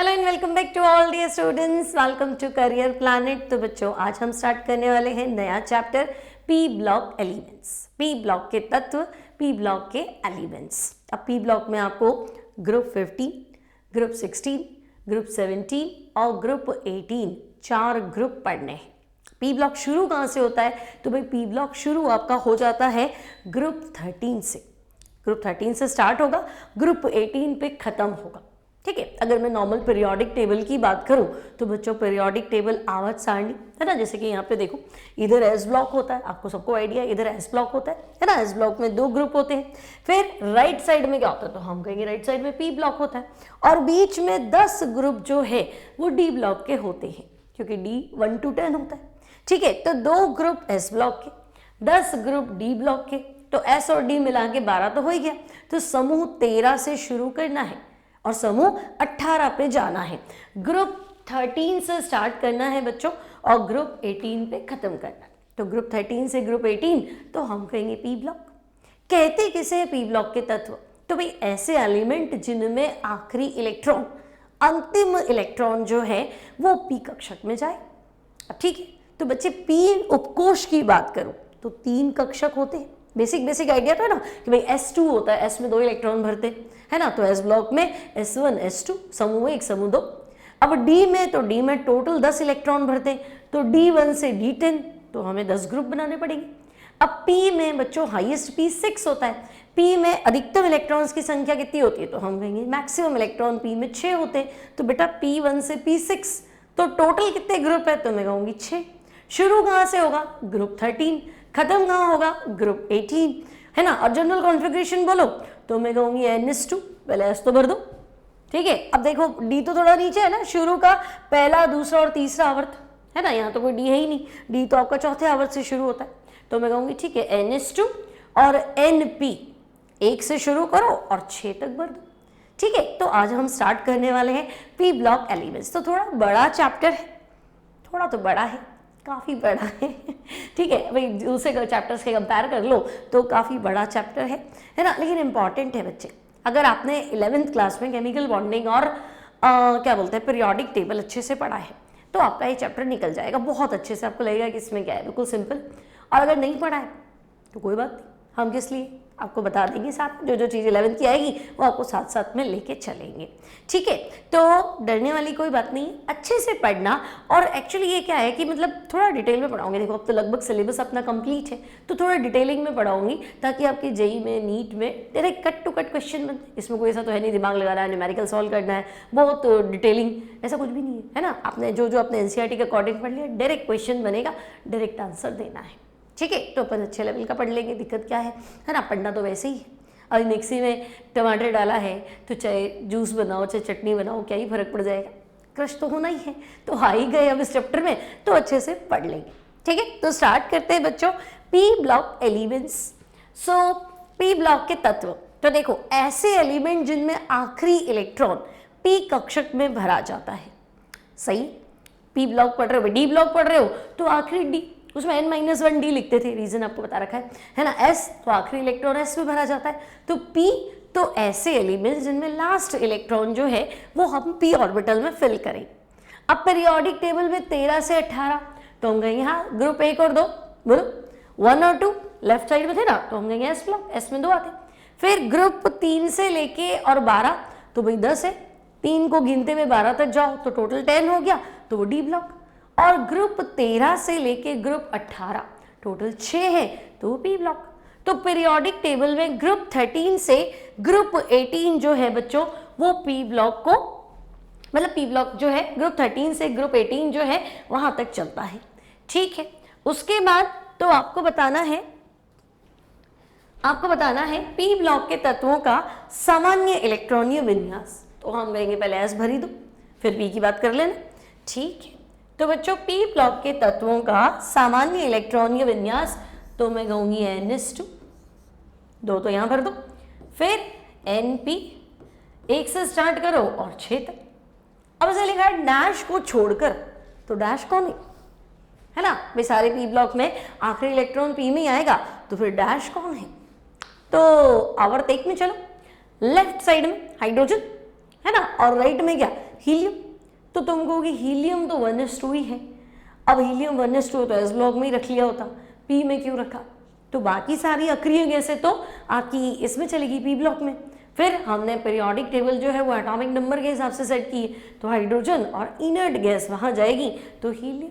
Hello and welcome back to all dear students, welcome to career planet. तो बच्चों आज हम स्टार्ट करने वाले हैं नया chapter P block elements. P block के तत्व, पी ब्लॉक के एलिमेंट्स। अब पी ब्लॉक में आपको ग्रुप 15, ग्रुप 16, ग्रुप 17 और ग्रुप 18 चार ग्रुप पढ़ने हैं। पी ब्लॉक शुरू कहाँ से होता है? तो भाई पी ब्लॉक शुरू आपका हो जाता है ग्रुप 13 से। ग्रुप 13 से स्टार्ट होगा, ग्रुप 18 पे खत्म होगा। ठीक है, अगर मैं नॉर्मल पीरियोडिक टेबल की बात करूं तो बच्चों पीरियोडिक टेबल आवर्त सारणी है ना, जैसे कि यहाँ पे देखो इधर एस ब्लॉक होता है, आपको सबको आइडिया है, इधर एस ब्लॉक होता है ना। एस ब्लॉक में दो ग्रुप होते हैं। फिर राइट साइड में क्या होता है? तो हम कहेंगे राइट साइड में पी ब्लॉक होता है और बीच में 10 ग्रुप जो है वो डी ब्लॉक के होते हैं, क्योंकि डी 1 to 10 होता है। ठीक है, तो 2 ग्रुप एस ब्लॉक के, 10 ग्रुप डी ब्लॉक के, तो एस और डी मिला के 12 तो हो ही गया। तो समूह 13 से शुरू करना है और समूह 18 पे जाना है। ग्रुप 13 से स्टार्ट करना है बच्चों और ग्रुप 18 पे खत्म करना है। तो ग्रुप 13 से ग्रुप 18 तो हम कहेंगे पी ब्लॉक। कहते किसे है पी ब्लॉक के तत्व? तो भाई ऐसे एलिमेंट जिनमें आखिरी इलेक्ट्रॉन, अंतिम इलेक्ट्रॉन जो है वो पी कक्षक में जाए। अब ठीक है, तो बच्चे पी उपकोष की बात करूं तो 3 कक्षक होते हैं। बेसिक आइडिया था ना कि भाई S2 होता है, S में 2 इलेक्ट्रॉन भरते है ना। तो S ब्लॉक में S1 S2 समूह 1 समूह 2। अब D में, तो D में टोटल 10 इलेक्ट्रॉन भरते हैं, तो D1 से D10 तो हमें 10 ग्रुप बनाने पड़ेंगे। अब P में बच्चों हाईएस्ट P 6 होता है। P में अधिकतम इलेक्ट्रॉन्स की संख्या कितनी होती है? तो हम कहेंगे मैक्सिमम इलेक्ट्रॉन P में 6 होते हैं। तो बेटा P1 से P6 तो टोटल कितने ग्रुप है? तो मैं कहूँगी 6। शुरू कहाँ से होगा? ग्रुप 13। खत्म कहाँ होगा? ग्रुप 18 है ना। और जनरल कॉन्फ़िगरेशन बोलो तो मैं कहूँगी NS2, पहले S तो भर दो। ठीक है, अब देखो D तो थोड़ा नीचे है ना, शुरू का पहला, दूसरा और तीसरा आवर्त है ना। यहाँ तो कोई D है ही नहीं, D तो आपका चौथे आवर्त से शुरू होता है। तो मैं कहूँगी ठीक है NS2 और NP 1 से शुरू करो और 6 तक भर दो। ठीक है, तो आज हम स्टार्ट करने वाले हैं पी ब्लॉक एलिमेंट्स। तो थोड़ा बड़ा चैप्टर है, थोड़ा तो बड़ा है, काफ़ी बड़ा है। ठीक है भाई, दूसरे चैप्टर्स के कंपेयर कर लो तो काफ़ी बड़ा चैप्टर है ना, लेकिन इंपॉर्टेंट है बच्चे। अगर आपने 11th क्लास में केमिकल बॉन्डिंग और क्या बोलते हैं पीरियोडिक टेबल अच्छे से पढ़ा है तो आपका ये चैप्टर निकल जाएगा बहुत अच्छे से। आपको लगेगा कि इसमें क्या है, बिल्कुल सिंपल। और अगर नहीं पढ़ा है तो कोई बात नहीं, हम किस लिए आपको बता देंगे साथ, जो चीज़ 11th की आएगी वो आपको साथ साथ में लेके चलेंगे। ठीक है, तो डरने वाली कोई बात नहीं, अच्छे से पढ़ना। और एक्चुअली ये क्या है कि मतलब थोड़ा डिटेल में पढ़ाऊंगी। देखो अब तो लगभग सिलेबस अपना कंप्लीट है, तो थोड़ा डिटेलिंग में पढ़ाऊंगी ताकि आपके जेई में, नीट में direct cut to cut question बनते। इसमें कोई ऐसा तो है नहीं दिमाग लगाना है, न्यूमेरिकल सॉल्व करना है, बहुत डिटेलिंग, ऐसा कुछ भी नहीं है ना। आपने जो अपने एनसीईआरटी के अकॉर्डिंग पढ़ लिया, डायरेक्ट क्वेश्चन बनेगा, डायरेक्ट आंसर देना है। ठीक है, तो अपन अच्छे लेवल का पढ़ लेंगे, दिक्कत क्या है ना। पढ़ना तो वैसे ही है। अभी मिक्सी में टमाटर डाला है तो चाहे जूस बनाओ चाहे चटनी बनाओ, क्या ही फर्क पड़ जाएगा, क्रश तो होना ही है। तो आ ही गए अब इस चैप्टर में तो अच्छे से पढ़ लेंगे। ठीक है, तो स्टार्ट करते हैं बच्चों पी ब्लॉक एलिमेंट्स। सो पी ब्लॉक के तत्व, तो देखो ऐसे एलिमेंट जिनमें आखिरी इलेक्ट्रॉन पी कक्षक में भरा जाता है। सही, पी ब्लॉक पढ़ रहे हो, डी ब्लॉक पढ़ रहे हो तो आखिरी डी, उसमें n-1 डी लिखते थे, रीजन आपको बता रखा है ना। S तो आखिरी इलेक्ट्रॉन S में भरा जाता है। तो P तो ऐसे एलिमेंट जिनमें लास्ट इलेक्ट्रॉन जो है वो हम P ऑर्बिटल में फिल करें। अब पीरियोडिक टेबल में 13 से 18 तो हम कहेंगे हाँ ग्रुप 1 और 2, बोलो 1 और 2 लेफ्ट साइड में थे ना, तो हम कहेंगे S ब्लॉक, S में 2 आते। फिर ग्रुप 3 से लेके और 12 तो भाई 10 है, 3 को गिनते हुए 12 तक जाओ तो टोटल 10 हो गया, तो वो डी ब्लॉक। और ग्रुप 13 से लेके ग्रुप 18 टोटल 6 है तो पी ब्लॉक। तो पीरियोडिक टेबल में ग्रुप 13 से ग्रुप 18 जो है बच्चों वो पी ब्लॉक को, मतलब पी ब्लॉक जो है ग्रुप 13 से ग्रुप 18 जो है वहां तक चलता है। ठीक है, उसके बाद तो आपको बताना है पी ब्लॉक के तत्वों का सामान्य इलेक्ट्रॉनीय विन्यास। तो हम कहेंगे पहले एस भरी दो फिर पी की बात कर लेना। ठीक है, तो बच्चों पी ब्लॉक के तत्वों का सामान्य इलेक्ट्रॉनीय विन्यास तो मैं कहूँगी NS2, 2 तो यहाँ भर दो। फिर NP 1 से स्टार्ट करो और 6 तक। अब ऐसे लिखा है डैश को छोड़कर, तो डैश कौन है ना भाई, सारे पी ब्लॉक में आखिरी इलेक्ट्रॉन पी में आएगा तो फिर डैश कौन है? तो आवर्त 1 में चलो, लेफ्ट साइड में हाइड्रोजन है ना, और राइट में क्या, हीलियम। तो तुम कहोगे हीलियम तो 1:2 ही है। अब हीलियम 1:2 तो एस ब्लॉक में ही रख लिया होता, पी में क्यों रखा? तो बाकी सारी अक्रिय गैसें तो आपकी इसमें चलेगी, पी ब्लॉक में। फिर हमने पीरियोडिक टेबल जो है वो एटॉमिक नंबर के हिसाब से सेट की है, तो हाइड्रोजन और इनर्ट गैस वहां जाएगी तो हीलियम।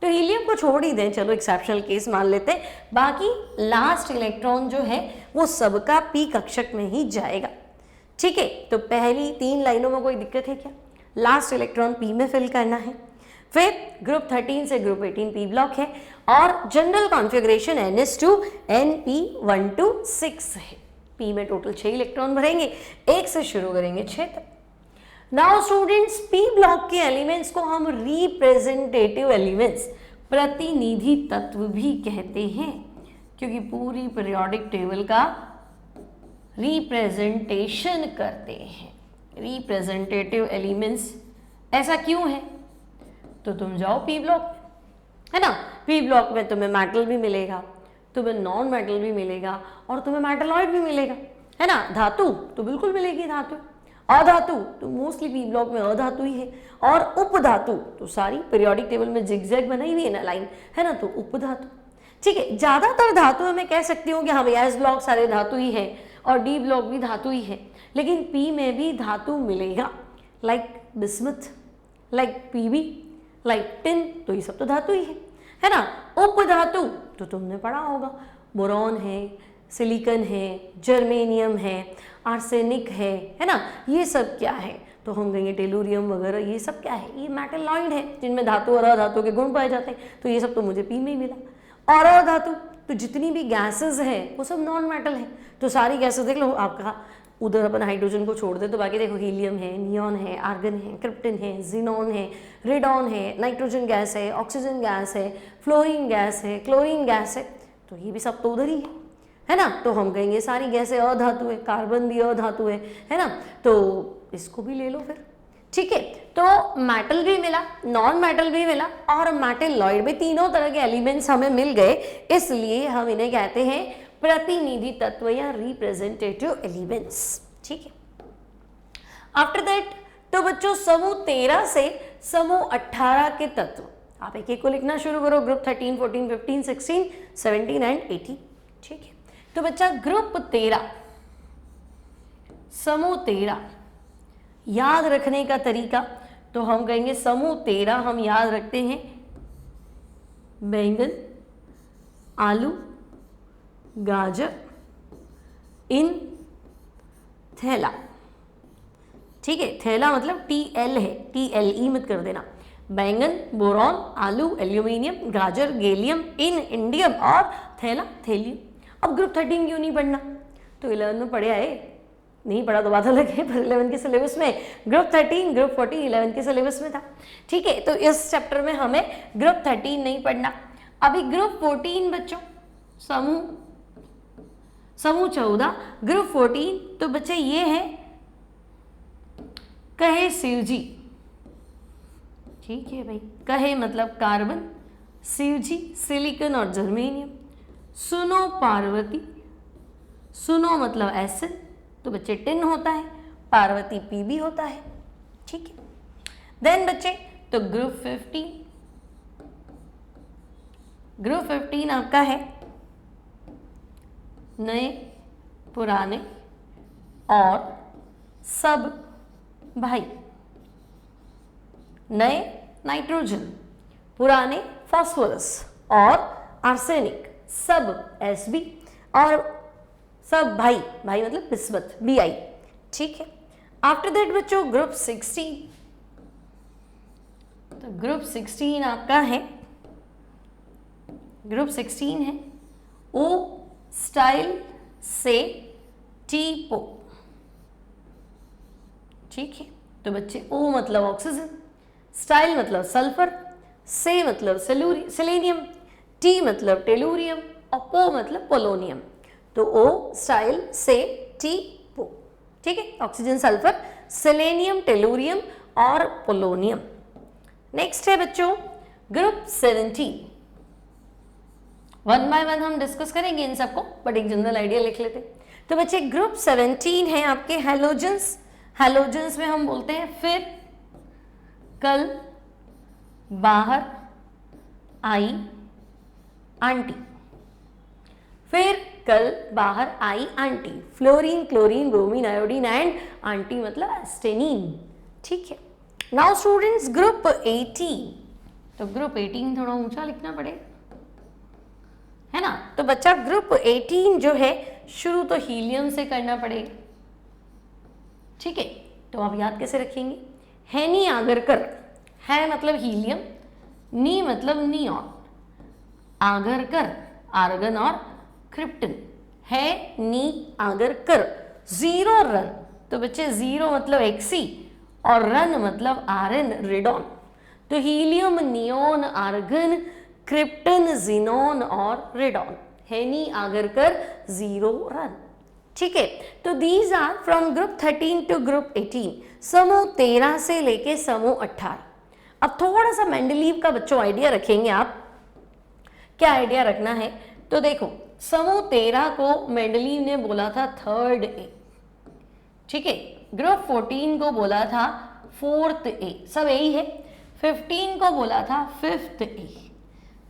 तो हीलियम को छोड़ ही दें, चलो एक्सेप्शनल केस मान लेते हैं। बाकी लास्ट इलेक्ट्रॉन जो है वो सबका पी कक्षक में ही जाएगा। ठीक है, तो पहली 3 लाइनों में कोई दिक्कत है क्या? लास्ट इलेक्ट्रॉन पी में फिल करना है। फिर ग्रुप 13 से ग्रुप 18 पी ब्लॉक है और जनरल कॉन्फ़िगरेशन NS2 NP126 है। पी में टोटल 6 इलेक्ट्रॉन भरेंगे, 1 से शुरू करेंगे 6 तक। नाउ स्टूडेंट्स, पी ब्लॉक के एलिमेंट्स को हम रिप्रेजेंटेटिव एलिमेंट्स, प्रतिनिधि तत्व भी कहते हैं, क्योंकि पूरी पीरियोडिक टेबल का रिप्रेजेंटेशन करते हैं। रिप्रेजेंटेटिव एलिमेंट्स ऐसा क्यों है? तो तुम जाओ पी ब्लॉक, है ना, पी ब्लॉक में तुम्हें मेटल भी मिलेगा, तुम्हें नॉन मेटल भी मिलेगा और तुम्हें मेटलॉइड भी मिलेगा, है ना। धातु तो बिल्कुल मिलेगी, धातु। अधातु तो मोस्टली पी ब्लॉक में अधातु ही है, और उपधातु तो सारी पीरियोडिक टेबल में जिगजैग बनाई हुई है ना लाइन, है ना, तो उपधातु। ठीक है, ज्यादातर धातु मैं कह सकती हूँ कि हाँ भैया एस ब्लॉक सारे धातु ही है और डी ब्लॉक भी धातु ही है, लेकिन पी में भी धातु मिलेगा, like bismuth, like PB, like tin, तो ये सब तो धातु ही है ना। उपधातु तो तुमने पढ़ा होगा, बोरॉन है, सिलिकॉन है, जर्मेनियम है, आर्सेनिक है ना, ये सब क्या है? तो हम कहेंगे टेलुरियम वगैरह, ये सब क्या है? ये मेटलॉइड है जिनमें धातु और अधातु के गुण पाए जाते हैं, तो ये सब तो मुझे पी में ही मिला। और अधातु तो जितनी भी गैसेस हैं वो सब नॉन मेटल है, तो सारी गैसेस देख लो आपका, उधर अपन हाइड्रोजन को छोड़ दे तो बाकी देखो हीलियम है, नियॉन है, आर्गन है, क्रिप्टन है, जीनॉन है, रेडॉन है, नाइट्रोजन गैस है, ऑक्सीजन गैस है, फ्लोरीन गैस है, क्लोरीन गैस है, तो ये भी सब तो उधर ही है ना। तो हम कहेंगे सारी गैसें अधातु है, कार्बन भी अधातु है ना, तो इसको भी ले लो फिर। ठीक है, तो मेटल भी मिला, नॉन मेटल भी मिला और मेटलॉइड भी, तीनों तरह के एलिमेंट्स हमें मिल गए, इसलिए हम इन्हें कहते हैं प्रतिनिधि तत्व या रिप्रेजेंटेटिव एलिमेंट्स। ठीक है, आफ्टर दैट तो बच्चों समूह 13 से समूह 18 के तत्व, आप एक एक को लिखना शुरू करो, ग्रुप 13, 14, 15, 16, 17 एंड 18। ठीक है, तो बच्चा ग्रुप 13, समूह 13 याद रखने का तरीका, तो हम कहेंगे समूह 13 हम याद रखते हैं बैंगन, आलू, गाजर, इन, थैला। ठीक है, थैला मतलब TL है, TLE मत कर देना। बैंगन, बोरॉन, आलू, एल्यूमिनियम, गाजर, गैलियम, इन, इंडियम और थैला, थैलियम। अब ग्रुप 13 क्यों नहीं पढ़ना? तो 11 में पढ़े आए, नहीं पढ़ा तो बात अलग है, पर 11 के सिलेबस में ग्रुप 13, ग्रुप 14 11 के सिलेबस में था। ठीक है, तो इस चैप्टर में हमें ग्रुप 13 नहीं पढ़ना। अभी ग्रुप 14 बच्चों, समूह 14, ग्रुप 14, तो बच्चे ये है कहे शिवजी। ठीक है भाई, कहे मतलब कार्बन, शिवजी सिलिकॉन और जर्मेनियम, सुनो पार्वती, सुनो मतलब एसिड, तो बच्चे टिन होता है, पार्वती पीबी होता है। ठीक है, देन बच्चे तो ग्रुप 15, ग्रुप 15 आपका है नए, पुराने और सब भाई। नए नाइट्रोजन, पुराने फास्फोरस और आर्सेनिक, सब Sb और सब भाई, भाई मतलब बिस्मथ, Bi। ठीक है, आफ्टर दैट बच्चों ग्रुप 16, तो ग्रुप 16 आपका है, ग्रुप 16 है O स्टाइल से टीपो। ठीक है, तो बच्चे O मतलब ऑक्सीजन, स्टाइल मतलब सल्फर, से मतलब सेलेनियम, टी मतलब टेलुरियम और पो मतलब पोलोनियम। तो O स्टाइल से टी पो। ठीक है, ऑक्सीजन, सल्फर, सेलेनियम, टेलुरियम और पोलोनियम। नेक्स्ट है बच्चों ग्रुप 17, वन बाय वन हम डिस्कस करेंगे इन सबको, बट एक जनरल आइडिया लिख लेते। तो बच्चे ग्रुप 17 है आपके हैलोजेंस। हैलोजेंस में हम बोलते हैं फिर, कल बाहर आई आंटी, फिर कल बाहर आई aunty, fluorine, chlorine, bromine, iodine and aunty मतलब एस्टेनिन। ठीक है, नाउ स्टूडेंट्स ग्रुप 18, तो ग्रुप 18 थोड़ा ऊंचा लिखना पड़ेगा, है ना। तो बच्चा ग्रुप 18 जो है शुरू तो हीलियम से करना पड़ेगा। ठीक है, तो आप याद कैसे रखेंगे? हैनी आगरकर, है मतलब हीलियम, नी मतलब नियॉन, आगरकर आर्गन और क्रिप्टन, है नी आगरकर। जीरो रन, तो बच्चे जीरो मतलब एक्सी और रन मतलब आरएन रेडॉन, तो helium, neon, argon, krypton, xenon और रेडॉन, हैनी आगरकर जीरो रन। ठीक है, तो these are from group 13 to group 18, समूह 13 से लेके समूह 18। अब थोड़ा सा मेंडलीव का बच्चों आइडिया रखेंगे आप, क्या आइडिया रखना है? तो देखो समूह 13 को मेंडलीव ने बोला था थर्ड ए, ठीक है, ग्रुप 14 को बोला था फोर्थ ए, सब ए ही है। 15 को बोला था फिफ्थ ए,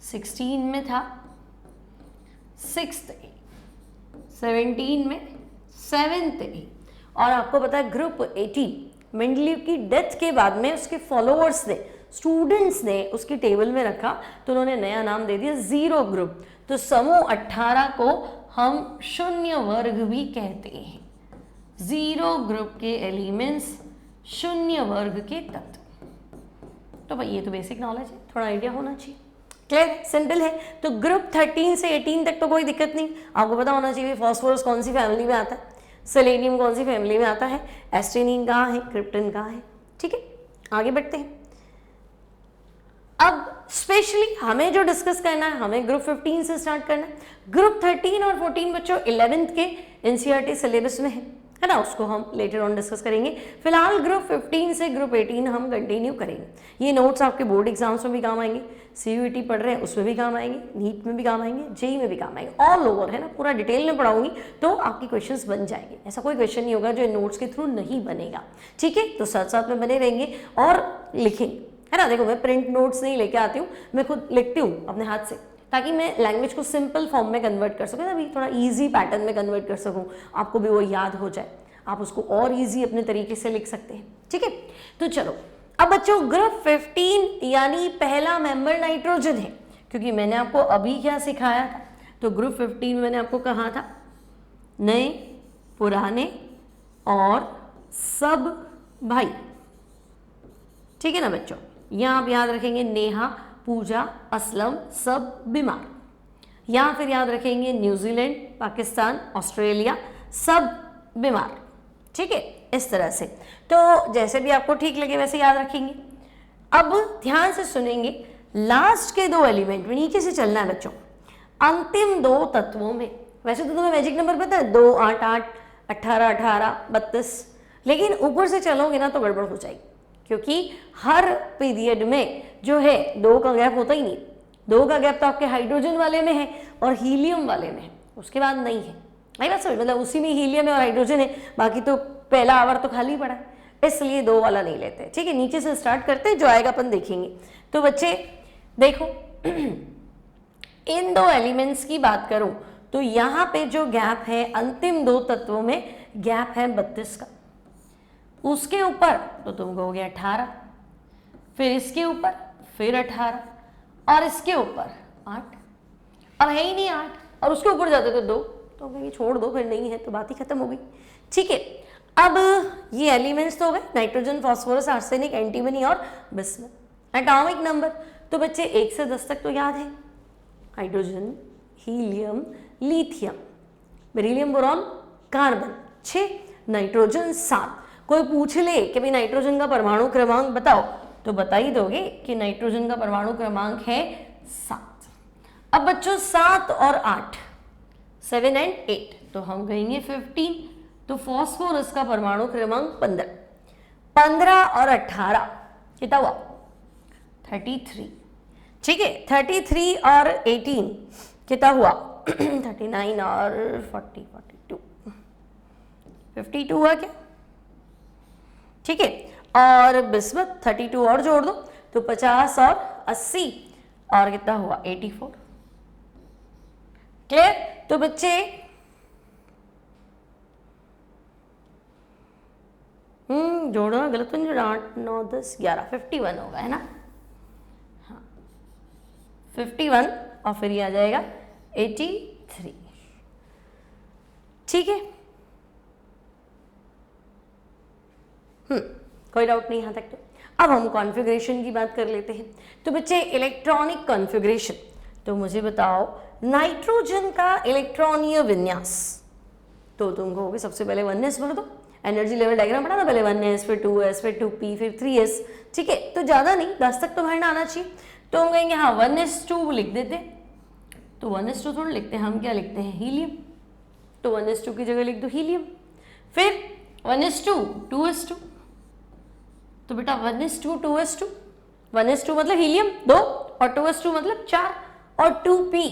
16 में था सिक्स्थ ए, 17 में सेवेंथ ए, और आपको पता है ग्रुप 18 मेंडलीव की डेथ के बाद में उसके फॉलोअर्स ने, स्टूडेंट्स ने उसकी टेबल में रखा, तो उन्होंने नया नाम दे दिया जीरो ग्रुप। तो समूह 18 को हम शून्य वर्ग भी कहते हैं। जीरो ग्रुप के एलिमेंट्स शून्य वर्ग के तत्व। तो भाई ये तो बेसिक नॉलेज है, थोड़ा आइडिया होना चाहिए। क्लियर, सिंपल है। तो ग्रुप 13 से 18 तक तो कोई दिक्कत नहीं, आपको पता होना चाहिए फास्फोरस कौन सी फैमिली में आता है, सेलेनियम कौन सी फैमिली में आता है, एस्टेनिन कहाँ है, क्रिप्टन कहाँ है। ठीक है, आगे बढ़ते हैं। अब स्पेशली हमें जो डिस्कस करना है, हमें ग्रुप 15 से स्टार्ट करना है। ग्रुप 13 और 14 बच्चों 11th के एनसीईआरटी सिलेबस में है ना, उसको हम लेटर ऑन डिस्कस करेंगे। फिलहाल ग्रुप 15 से ग्रुप 18 हम कंटिन्यू करेंगे। ये नोट्स आपके बोर्ड एग्जाम्स में भी काम आएंगे, सीयूईटी पढ़ रहे हैं उसमें भी काम आएंगे, नीट में भी काम आएंगे, जेई में भी काम आएंगे, ऑल ओवर, है ना, पूरा डिटेल में पढ़ाऊंगी तो आपकी क्वेश्चंस बन जाएंगे। ऐसा कोई क्वेश्चन नहीं होगा जो नोट्स के थ्रू नहीं बनेगा। ठीक है, तो साथ साथ में बने रहेंगे और लिखेंगे, है ना। देखो मैं प्रिंट नोट्स नहीं लेके आती हूँ, मैं खुद लिखती हूँ अपने हाथ से, ताकि मैं लैंग्वेज को सिंपल फॉर्म में कन्वर्ट कर सकूँ, अभी थोड़ा इजी पैटर्न में कन्वर्ट कर सकूँ, आपको भी वो याद हो जाए, आप उसको और इजी अपने तरीके से लिख सकते हैं। ठीक है, तो चलो अब बच्चों ग्रुप 15 यानी पहला मेंबर नाइट्रोजन है, क्योंकि मैंने आपको अभी क्या सिखाया था, तो ग्रुप 15 में मैंने आपको कहा था नए, पुराने और सब भाई। ठीक है ना बच्चों, यहाँ आप याद रखेंगे नेहा, पूजा, असलम सब बीमार, या फिर याद रखेंगे न्यूजीलैंड, पाकिस्तान, ऑस्ट्रेलिया सब बीमार। ठीक है, इस तरह से, तो जैसे भी आपको ठीक लगे वैसे याद रखेंगे। अब ध्यान से सुनेंगे, लास्ट के दो एलिमेंट में नीचे से चलना है बच्चों, अंतिम दो तत्वों में। वैसे तो तुम्हें मैजिक नंबर पता है 2, 8, 8, 18, 18, 32, लेकिन ऊपर से चलोगे ना तो गड़बड़ हो जाएगी, क्योंकि हर पीरियड में जो है 2 का गैप होता ही नहीं। 2 का गैप तो आपके हाइड्रोजन वाले में है और हीलियम वाले में है, उसके बाद नहीं है। नहीं बात समझ, मतलब उसी में हीलियम है और हाइड्रोजन है, बाकी तो पहला आवर तो खाली पड़ा है, इसलिए 2 वाला नहीं लेते। ठीक है, नीचे से स्टार्ट करते हैं, जो आएगा अपन देखेंगे। तो बच्चे देखो इन 2 एलिमेंट्स की बात करूं तो यहाँ पे जो गैप है अंतिम 2 तत्वों में गैप है 32 का, उसके ऊपर तो तुम कहोगे 18, फिर इसके ऊपर फिर 18 और इसके ऊपर 8, और है ही नहीं 8, और उसके ऊपर जाते तो 2, तो कहेंगे छोड़ दो, फिर नहीं है तो बात ही खत्म हो गई। ठीक है, अब ये एलिमेंट्स तो हो गए नाइट्रोजन, फास्फोरस, आर्सेनिक, एंटीमनी और बिस्मथ। एटॉमिक नंबर तो बच्चे 1 से 10 तक तो याद है, hydrogen, helium, lithium, beryllium, boron, carbon 6, nitrogen 7। कोई पूछ ले कि भाई नाइट्रोजन का परमाणु क्रमांक बताओ, तो बता ही दोगे कि नाइट्रोजन का परमाणु क्रमांक है 7। अब बच्चों 7 और 8, 7 एंड 8, तो हम कहेंगे 15। तो फास्फोरस का परमाणु क्रमांक 15, 15 और 18 कितना हुआ 33। ठीक है, 33 और 18 कितना हुआ 39 और 40, 42, 52 हुआ क्या। ठीक है, और बिस्मथ 32 और जोड़ दो तो 50 और 80 और कितना हुआ 84। क्लियर? तो बच्चे जोड़ना गलत तो नहीं, 8 9 10 11 51 होगा, है ना? हाँ 51 और फिर ये आ जाएगा 83। ठीक है, कोई डाउट नहीं यहाँ तक तो। अब हम कॉन्फ़िगरेशन की बात कर लेते हैं। तो बच्चे इलेक्ट्रॉनिक कॉन्फ़िगरेशन, तो मुझे बताओ नाइट्रोजन का इलेक्ट्रॉनीय विन्यास। तो तुम कहोगे सबसे पहले 1s भर दो, एनर्जी लेवल डायग्राम पढ़ा ना पहले, 1s फिर 2s फिर 2p फिर 3s। ठीक है, तो ज़्यादा नहीं 10 तक तो भरना आना चाहिए। तो हम कहेंगे हाँ 1s2 लिख देते, तो 1s2 थोड़ा लिखते हैं, हम क्या लिखते हैं हीलियम, तो 1s2 की जगह लिख दो हीलियम। फिर 1s2 2s2, तो बेटा 1s2 2s2, 1s2 मतलब हीलियम 2 और 2s2 मतलब 4 और 2p,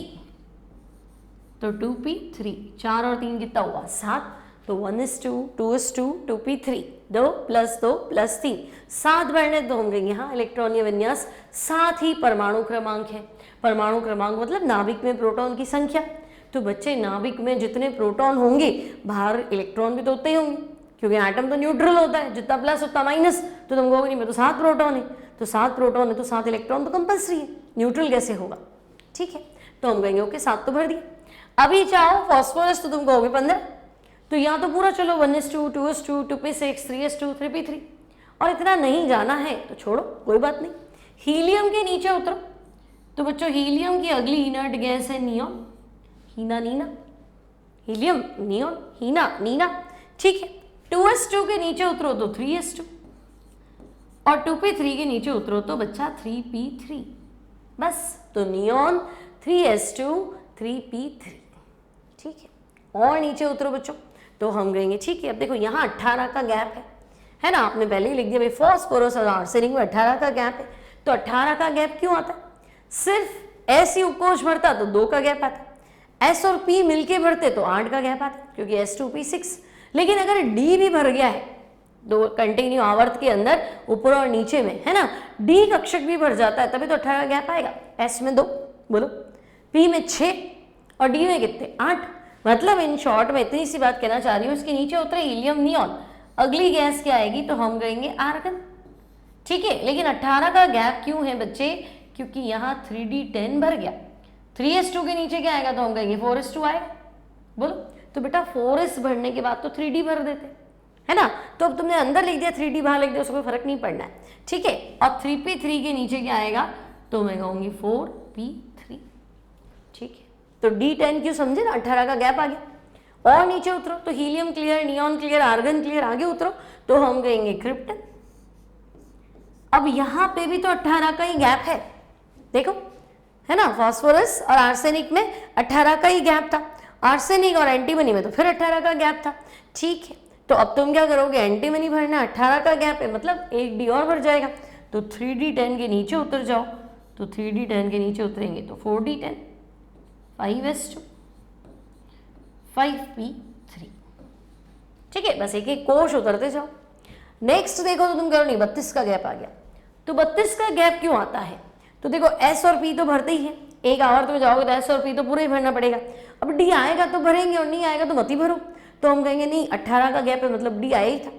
तो 2p3, 4 और 3 कितना हुआ 7, तो 1s2 2s2 2p3, 2 + 2 + 3 7 भरने तो हम कहेंगे हाँ इलेक्ट्रॉनीय विन्यास। साथ ही परमाणु क्रमांक है, परमाणु क्रमांक मतलब नाभिक में प्रोटॉन की संख्या। तो बच्चे नाभिक में जितने प्रोटॉन होंगे बाहर इलेक्ट्रॉन भी तो उतने ही होंगे, क्योंकि एटम तो न्यूट्रल होता है, जितना प्लस उतना माइनस। तो तुम कहोगे नहीं मैं तो 7 प्रोटॉन है, तो 7 प्रोटॉन है तो 7 इलेक्ट्रॉन तो कंपल्सरी है, न्यूट्रल कैसे होगा? ठीक है, तो हम कहेंगे ओके 7 तो भर दिए। अभी चाहो फॉस्फोरस, तो तुम कहोगे 15, तो यहाँ तो पूरा चलो 1s2 2s2 2p6 3s2 3p3, और इतना नहीं जाना है तो छोड़ो कोई बात नहीं। हीलियम के नीचे उतरो, तो बच्चों हीलियम की अगली इनर्ट गैस है नियॉन, हीना नीना, हीलियम नियॉन हीना नीना। ठीक है, 2s2 के नीचे उतरो तो 3s2 और 2p3 के नीचे उतरो तो बच्चा 3p3, बस। तो नियॉन 3s2 3p3। ठीक है, और नीचे उतरो बच्चों, तो हम कहेंगे ठीक है अब देखो यहाँ 18 का गैप है ना, आपने पहले ही लिख दिया भाई फॉस्फोरस और आर्सेनिक में 18 का गैप है। तो 18 का गैप क्यों आता है? सिर्फ S ही उपकोष भरता तो 2 का गैप आता, S और P मिलके भरते तो 8 का गैप आता, क्योंकि S2P6। लेकिन अगर D भी भर गया है, दो कंटिन्यू आवर्त के अंदर ऊपर और नीचे में, है ना, D कक्षक भी भर जाता है तभी तो 18 का गैप आएगा। S में 2, बोलो, P में 6 और D में कितने 8। मतलब इन शॉर्ट में इतनी सी बात कहना चाह रही हूँ, इसके नीचे उतरे हीलियम नियॉन, अगली गैस क्या आएगी तो हम कहेंगे आर्गन। ठीक है, लेकिन 18 का गैप क्यों है बच्चे? क्योंकि यहाँ 3d10 भर गया, 3s2 के नीचे क्या आएगा तो हम कहेंगे 4s2 आएगा, बोलो। तो बेटा 4s भरने के बाद तो 3d भर देते, है ना। तो अब तुमने अंदर लिख दिया 3d बाहर लिख दिया, उसको कोई फर्क नहीं पड़ना है। ठीक है, और 3p3 के नीचे क्या आएगा तो मैं कहूँगी 4p3। ठीक है, तो D10 क्यों समझे ना, 18 का गैप आ गया। और नीचे उतरो तो helium clear, neon clear, argon clear, आगे उतरो तो हम कहेंगे क्रिप्टन। अब यहाँ पे भी तो 18 का ही गैप है, देखो, है ना। फॉस्फोरस और आर्सेनिक में 18 का ही गैप था, आर्सेनिक और एंटीमनी में तो फिर 18 का गैप था। ठीक है, तो अब तुम क्या करोगे, एंटीमनी भरना, 18 का गैप है मतलब एक D और भर जाएगा, तो 3d10 के नीचे उतर जाओ, तो 3d10 के नीचे उतरेंगे तो 4d10, 5s2 5p3। ठीक है, बस एक एक कोश उतरते जाओ। नेक्स्ट देखो तो तुम कह रहे नहीं 32 का गैप आ गया, तो 32 का गैप क्यों आता है? तो देखो S और P तो भरते ही है, एक आवर्त में जाओगे तो S और P तो पूरा ही भरना पड़ेगा। अब D आएगा तो भरेंगे और नहीं आएगा तो मत ही भरो। तो हम कहेंगे नहीं 18 का गैप है मतलब D आया ही था।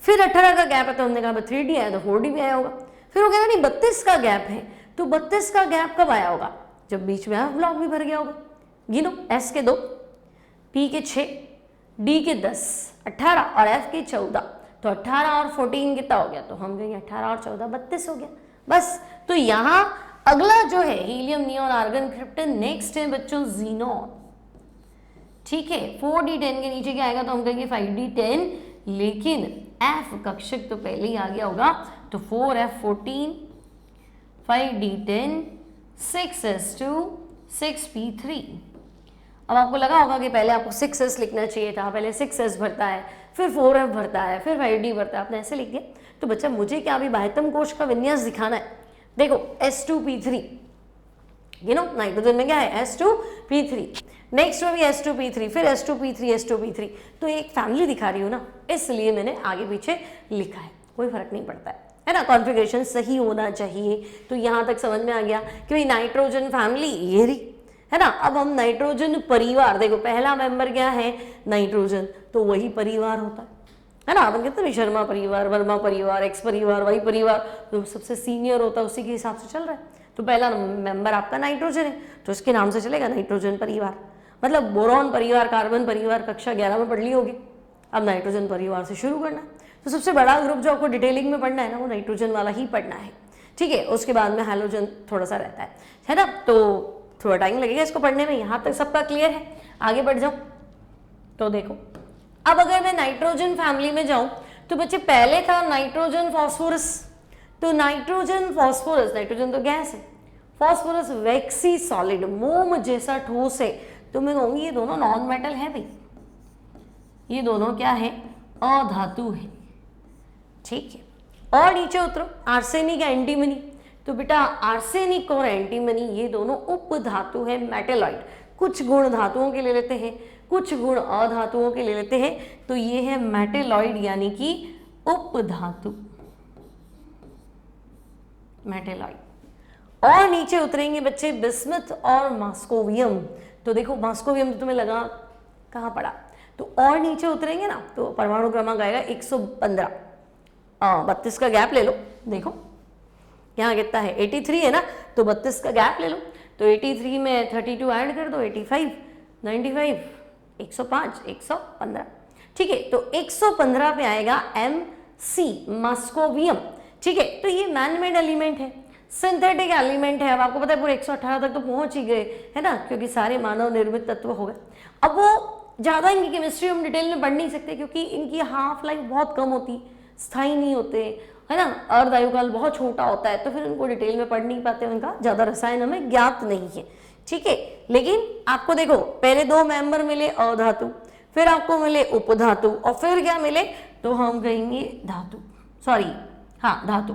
फिर 18 का गैप है तो हमने कहा 3D आया तो 4D भी आया होगा। फिर वो कहना नहीं 32 का गैप है, तो 32 का गैप कब आया होगा? जब बीच में हाफ ब्लॉक भी भर गया होगा। गिनो, S के 2, P के 6, D के 10, 18 और F के 14, तो 18 और 14 कितना हो गया? तो हम कहेंगे 18 और 14 32 हो गया, बस। तो यहाँ अगला जो है helium, neon, argon, krypton. Next है बच्चों जीनॉन। ठीक है, 4d10 के नीचे क्या आएगा तो हम कहेंगे 5d10, लेकिन F कक्षक तो पहले ही आ गया होगा, तो 4f14 5d10 6s2 6p3। अब आपको लगा होगा कि पहले आपको 6s लिखना चाहिए था, पहले 6s भरता है, फिर 4f भरता है, फिर 5d भरता है, आपने ऐसे लिख दिया। तो बच्चा मुझे क्या अभी बाह्यतम कोश का विन्यास दिखाना है। देखो S2p3, यू नो नाइट्रोजन में क्या है S2p3, नेक्स्ट में भी S2p3, फिर S2p3 S2p3, तो एक फैमिली दिखा रही हूँ ना, इसलिए मैंने आगे पीछे लिखा है। कोई फर्क नहीं पड़ता है ना, कॉन्फ़िगरेशन सही होना चाहिए। तो यहाँ तक समझ में आ गया कि भाई नाइट्रोजन फैमिली ये रही, है ना। अब हम नाइट्रोजन परिवार, देखो पहला मेंबर क्या है, नाइट्रोजन, तो वही परिवार होता है ना। अपन कहते हैं शर्मा परिवार, वर्मा परिवार, एक्स परिवार, वाई परिवार, तो सबसे सीनियर होता है उसी के हिसाब से चल रहा है। तो पहला मेंबर आपका नाइट्रोजन है, तो इसके नाम से चलेगा नाइट्रोजन परिवार। मतलब बोरॉन परिवार, कार्बन परिवार कक्षा 11 में पढ़ ली होगी। अब नाइट्रोजन परिवार से शुरू करना है। तो सबसे बड़ा ग्रुप जो आपको डिटेलिंग में पढ़ना है ना, वो नाइट्रोजन वाला ही पढ़ना है, ठीक है। उसके बाद में हैलोजन थोड़ा सा रहता है ना, तो थोड़ा टाइम लगेगा इसको पढ़ने में। यहाँ तक सबका क्लियर है, आगे बढ़ जाओ। तो देखो अब अगर मैं नाइट्रोजन फैमिली में जाऊं तो बच्चे पहले था नाइट्रोजन फॉस्फोरस। तो नाइट्रोजन फॉस्फोरस, नाइट्रोजन तो गैस है, फॉस्फोरस वैक्सी सॉलिड, मोम जैसा ठोस है। तो मैं कहूंगी ये दोनों नॉन मेटल है भाई, ये दोनों क्या है, अधातु है, ठीक है। और नीचे उतरो, आर्सेनिक एंटीमनी। तो बेटा आर्सेनिक और एंटीमनी ये दोनों उपधातु है, मेटेलॉइड। कुछ गुण धातुओं के ले लेते हैं, कुछ गुण अधातुओं के ले लेते हैं, तो ये है मेटेलॉइड यानी कि उपधातु, मेटेलॉइड। और नीचे उतरेंगे बच्चे बिस्मथ और मास्कोवियम। तो देखो मास्कोवियम तो तुम्हें लगा कहाँ पड़ा, तो और नीचे उतरेंगे ना तो परमाणु क्रमांक आएगा 115। 32 का गैप ले लो, देखो यहाँ कितना है 83 है ना, तो 32 का गैप ले लो। तो 83 में 32 ऐड कर दो, 85, 95, 105, 115, ठीक है। तो 115 पे आएगा MC मास्कोवियम, ठीक है। तो ये मैन मेड एलिमेंट है, सिंथेटिक एलिमेंट है। अब आपको पता है पूरे 118 तक तो पहुंच ही गए, है ना, क्योंकि सारे मानव निर्मित तत्व हो गए। अब वो ज़्यादा इनकी केमिस्ट्री हम डिटेल में पढ़ नहीं सकते क्योंकि इनकी हाफ लाइफ बहुत कम होती, स्थायी नहीं होते, है ना, अर्ध आयुकाल बहुत छोटा होता है, तो फिर उनको डिटेल में पढ़ नहीं पाते, उनका ज़्यादा रसायन हमें ज्ञात नहीं है, ठीक है। लेकिन आपको देखो पहले 2 मेंबर मिले अधातु, फिर आपको मिले उपधातु, और फिर क्या मिले, तो हम कहेंगे धातु, सॉरी हाँ धातु।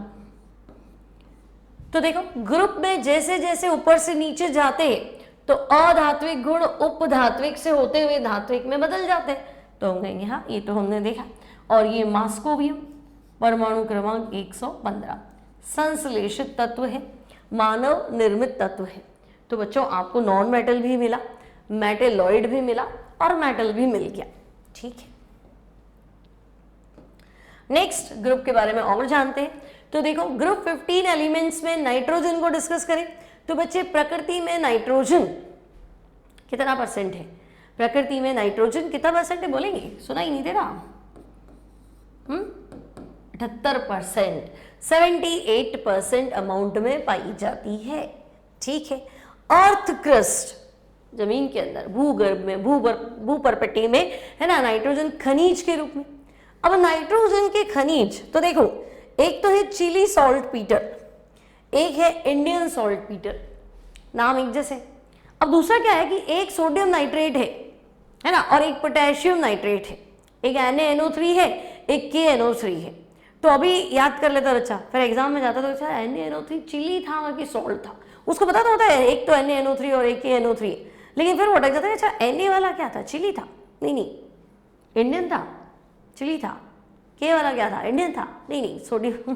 तो देखो ग्रुप में जैसे जैसे ऊपर से नीचे जाते हैं तो अधात्विक गुण उपधात्विक से होते हुए धात्विक में बदल जाते हैं, तो हम कहेंगे हाँ ये तो हमने देखा। और ये मास्कोवियम परमाणु क्रमांक 115 संश्लेषित तत्व है, मानव निर्मित तत्व है। तो बच्चों आपको नॉन मेटल भी मिला, मेटेलॉइड भी मिला और मेटल भी मिल गया, ठीक है। नेक्स्ट ग्रुप के बारे में और जानते हैं। तो देखो ग्रुप 15 एलिमेंट्स में नाइट्रोजन को डिस्कस करें तो बच्चे प्रकृति में नाइट्रोजन कितना परसेंट है, प्रकृति में नाइट्रोजन कितना परसेंट है बोलेंगे, सुना ही नहीं दे रहा, 78%, 78% अमाउंट में पाई जाती है, ठीक है। अर्थ क्रस्ट जमीन के अंदर भूगर्भ में भूपर्पट्टी में, है ना, नाइट्रोजन खनिज के रूप में। अब नाइट्रोजन के खनिज तो देखो एक तो है चिली सॉल्ट पीटर, एक है इंडियन सॉल्ट पीटर, नाम एक जैसे। अब दूसरा क्या है कि एक सोडियम नाइट्रेट है ना, और एक पोटेशियम नाइट्रेट है, एक NaNO3 है, एक KNO3 है। तो अभी याद कर लेता बच्चा, फिर एग्जाम में जाता तो अच्छा NaNO3 चिली था कि सॉल्ट था, उसको पता तो होता है एक तो NaNO3 और एक KNO3, लेकिन फिर वो अटक जाता है अच्छा Na वाला क्या था, चिली था, नहीं इंडियन था, चिली था, के वाला क्या था, इंडियन था, नहीं सोडियम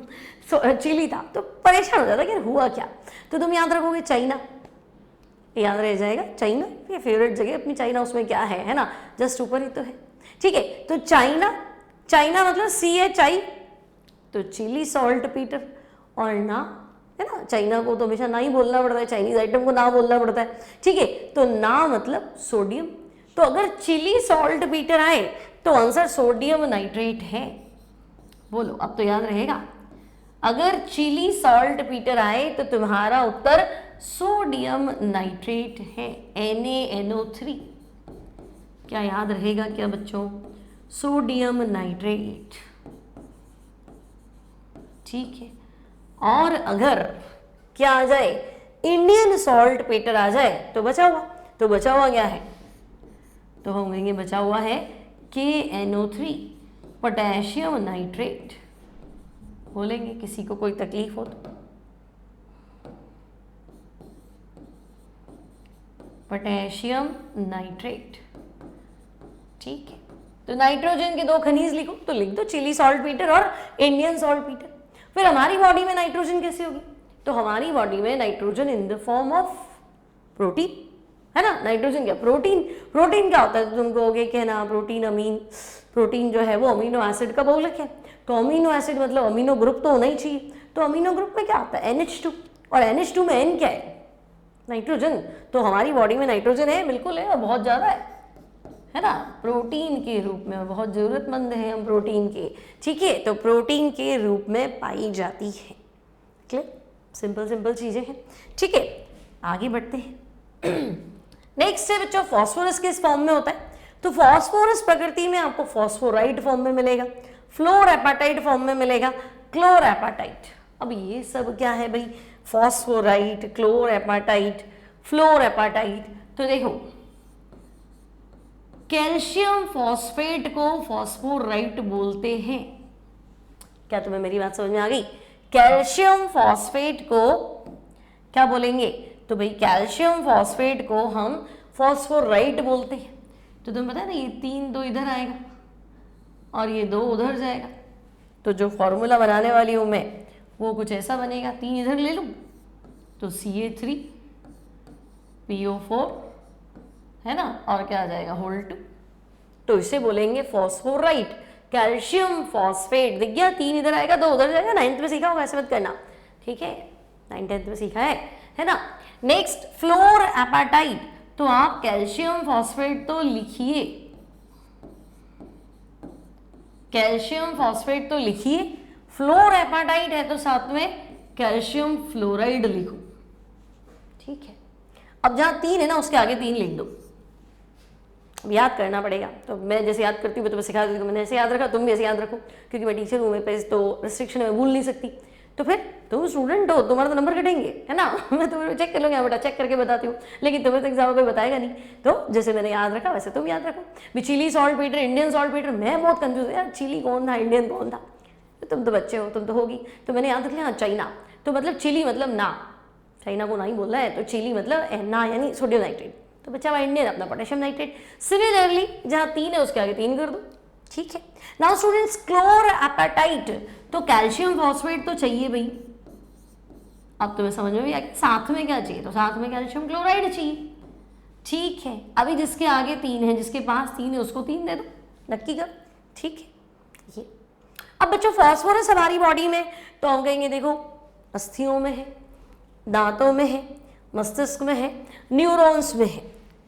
चिली था। तो परेशान हो जाता कि हुआ क्या। तो तुम याद रखोगे चाइना, याद रह जाएगा चाइना, ये फेवरेट जगह अपनी चाइना, उसमें क्या है ना, जस्ट ऊपर ही तो है, ठीक है। तो चाइना, चाइना मतलब CHI, तो चिली सॉल्ट पीटर, और ना, है ना, चाइना को तो हमेशा ना ही बोलना पड़ता है, चाइनीज आइटम को ना बोलना पड़ता है, ठीक है। तो ना मतलब सोडियम, तो अगर चिली सॉल्ट पीटर आए तो आंसर सोडियम नाइट्रेट है, बोलो अब तो याद रहेगा। अगर चिली सॉल्ट पीटर आए तो तुम्हारा उत्तर सोडियम नाइट्रेट है, NaNO3, क्या याद रहेगा क्या बच्चों, सोडियम नाइट्रेट, ठीक है। और अगर क्या आ जाए, इंडियन सॉल्ट पीटर आ जाए तो बचा हुआ, तो बचा हुआ क्या है, तो हम कहेंगे बचा हुआ है KNO3 पोटेशियम नाइट्रेट, बोलेंगे किसी को कोई तकलीफ हो तो, पोटेशियम नाइट्रेट, ठीक है। तो नाइट्रोजन के 2 खनिज लिखो तो लिख दो चिली सॉल्टपीटर और इंडियन सॉल्टपीटर। फिर हमारी बॉडी में नाइट्रोजन कैसे होगी, तो हमारी बॉडी में nitrogen in the form of protein, है ना। नाइट्रोजन क्या, प्रोटीन। प्रोटीन क्या होता है, तो तुम कहोगे कि ना प्रोटीन अमीन, प्रोटीन जो है वो अमीनो एसिड का बहुलक है, तो अमीनो एसिड मतलब अमीनो ग्रुप तो होना ही चाहिए। तो अमीनो ग्रुप में क्या आता है, NH2, और NH2 में N क्या है, नाइट्रोजन। तो हमारी बॉडी में नाइट्रोजन है, बिल्कुल है, और बहुत ज़्यादा है ना, प्रोटीन के रूप में, और बहुत ज़रूरतमंद है हम प्रोटीन के, ठीक है। तो प्रोटीन के रूप में पाई जाती है। क्लियर, सिंपल सिंपल चीज़ें हैं, ठीक है। आगे बढ़ते हैं। नेक्स्ट है बच्चों, फॉस्फोरस किस फॉर्म में होता है, तो फॉस्फोरस प्रकृति में आपको फॉस्फोराइड फॉर्म में मिलेगा, फ्लोरएपेटाइट फॉर्म में मिलेगा, क्लोरएपेटाइट। अब ये सब क्या है भाई, फॉस्फोराइट, क्लोरएपेटाइट, फ्लोरएपेटाइट। तो देखो कैल्शियम फॉस्फेट को फॉस्फोराइट बोलते हैं। क्या तुम्हें मेरी बात समझ में आ गई, कैल्शियम फॉस्फेट को क्या बोलेंगे, तो भाई कैल्शियम फॉस्फेट को हम फॉस्फोराइट बोलते हैं। तो तुम्हें पता है ना, ये 3 2 इधर आएगा और ये 2 उधर जाएगा, तो जो फॉर्मूला बनाने वाली हूं मैं वो कुछ ऐसा बनेगा, 3 इधर ले लूं तो Ca3 PO4, है ना, और क्या आ जाएगा होल 2, तो इसे बोलेंगे फॉस्फोराइट, कैल्शियम फॉस्फेट। दिख गया, 3 इधर आएगा 2 उधर जाएगा, 9th में सीखा होगा, ऐसे मत करना, ठीक है, 9th 10th में सीखा है ना। नेक्स्ट फ्लोरएपेटाइट, तो आप कैल्शियम फॉस्फेट तो लिखिए, कैल्शियम फॉस्फेट तो लिखिए, फ्लोरएपेटाइट है तो साथ में कैल्शियम फ्लोराइड लिखो, ठीक है। अब जहां 3 है ना उसके आगे 3 लिख दो, अब याद करना पड़ेगा। तो मैं जैसे याद करती हूँ तो मैं सिखा देती हूँ, मैंने ऐसे याद रखा, तुम भी ऐसे याद रखो, क्योंकि मैं टीचर हूँ, मेरे पास तो रिस्ट्रिक्शन है, भूल नहीं सकती। तो फिर तुम स्टूडेंट हो, तुम्हारा तो नंबर कटेंगे, है ना। मैं तुम्हें चेक कर लूँगा बेटा, चेक करके बताती हूँ, लेकिन तुम्हें तो एग्जाम में बताएगा नहीं। तो जैसे मैंने याद रखा वैसे तुम याद रखो भी। चिली सॉल्टपीटर, इंडियन सॉल्टपीटर, मैं बहुत कंफ्यूज हूँ यार, चिली कौन था, इंडियन कौन था। तुम तो बच्चे हो, तुम तो होगी, तो मैंने याद रख लिया, हाँ चाइना, तो मतलब चिली मतलब ना, चाइना को ना ही बोल रहा है, तो चिली मतलब ना यानी सोडियम नाइट्रेट, तो बच्चा हुआ इंडियन अपना पोटेशियम नाइट्रेट। सिमिलरली जहाँ 3 है उसके आगे 3 कर दो, ठीक है। नाउ स्टूडेंट्स क्लोरएपेटाइट, तो कैल्शियम फॉस्फेट तो चाहिए भाई, अब तुम्हें समझ में भी आ गया, साथ में क्या चाहिए, तो साथ में कैल्शियम क्लोराइड चाहिए, ठीक है। अभी जिसके आगे 3 है, जिसके पास 3 है उसको 3 दे दो, नक्की कर, ठीक है। ये अब बच्चों फॉस्फोरस हमारी बॉडी में, तो हम कहेंगे देखो अस्थियों में है, दांतों में है, मस्तिष्क में है, न्यूरॉन्स में है।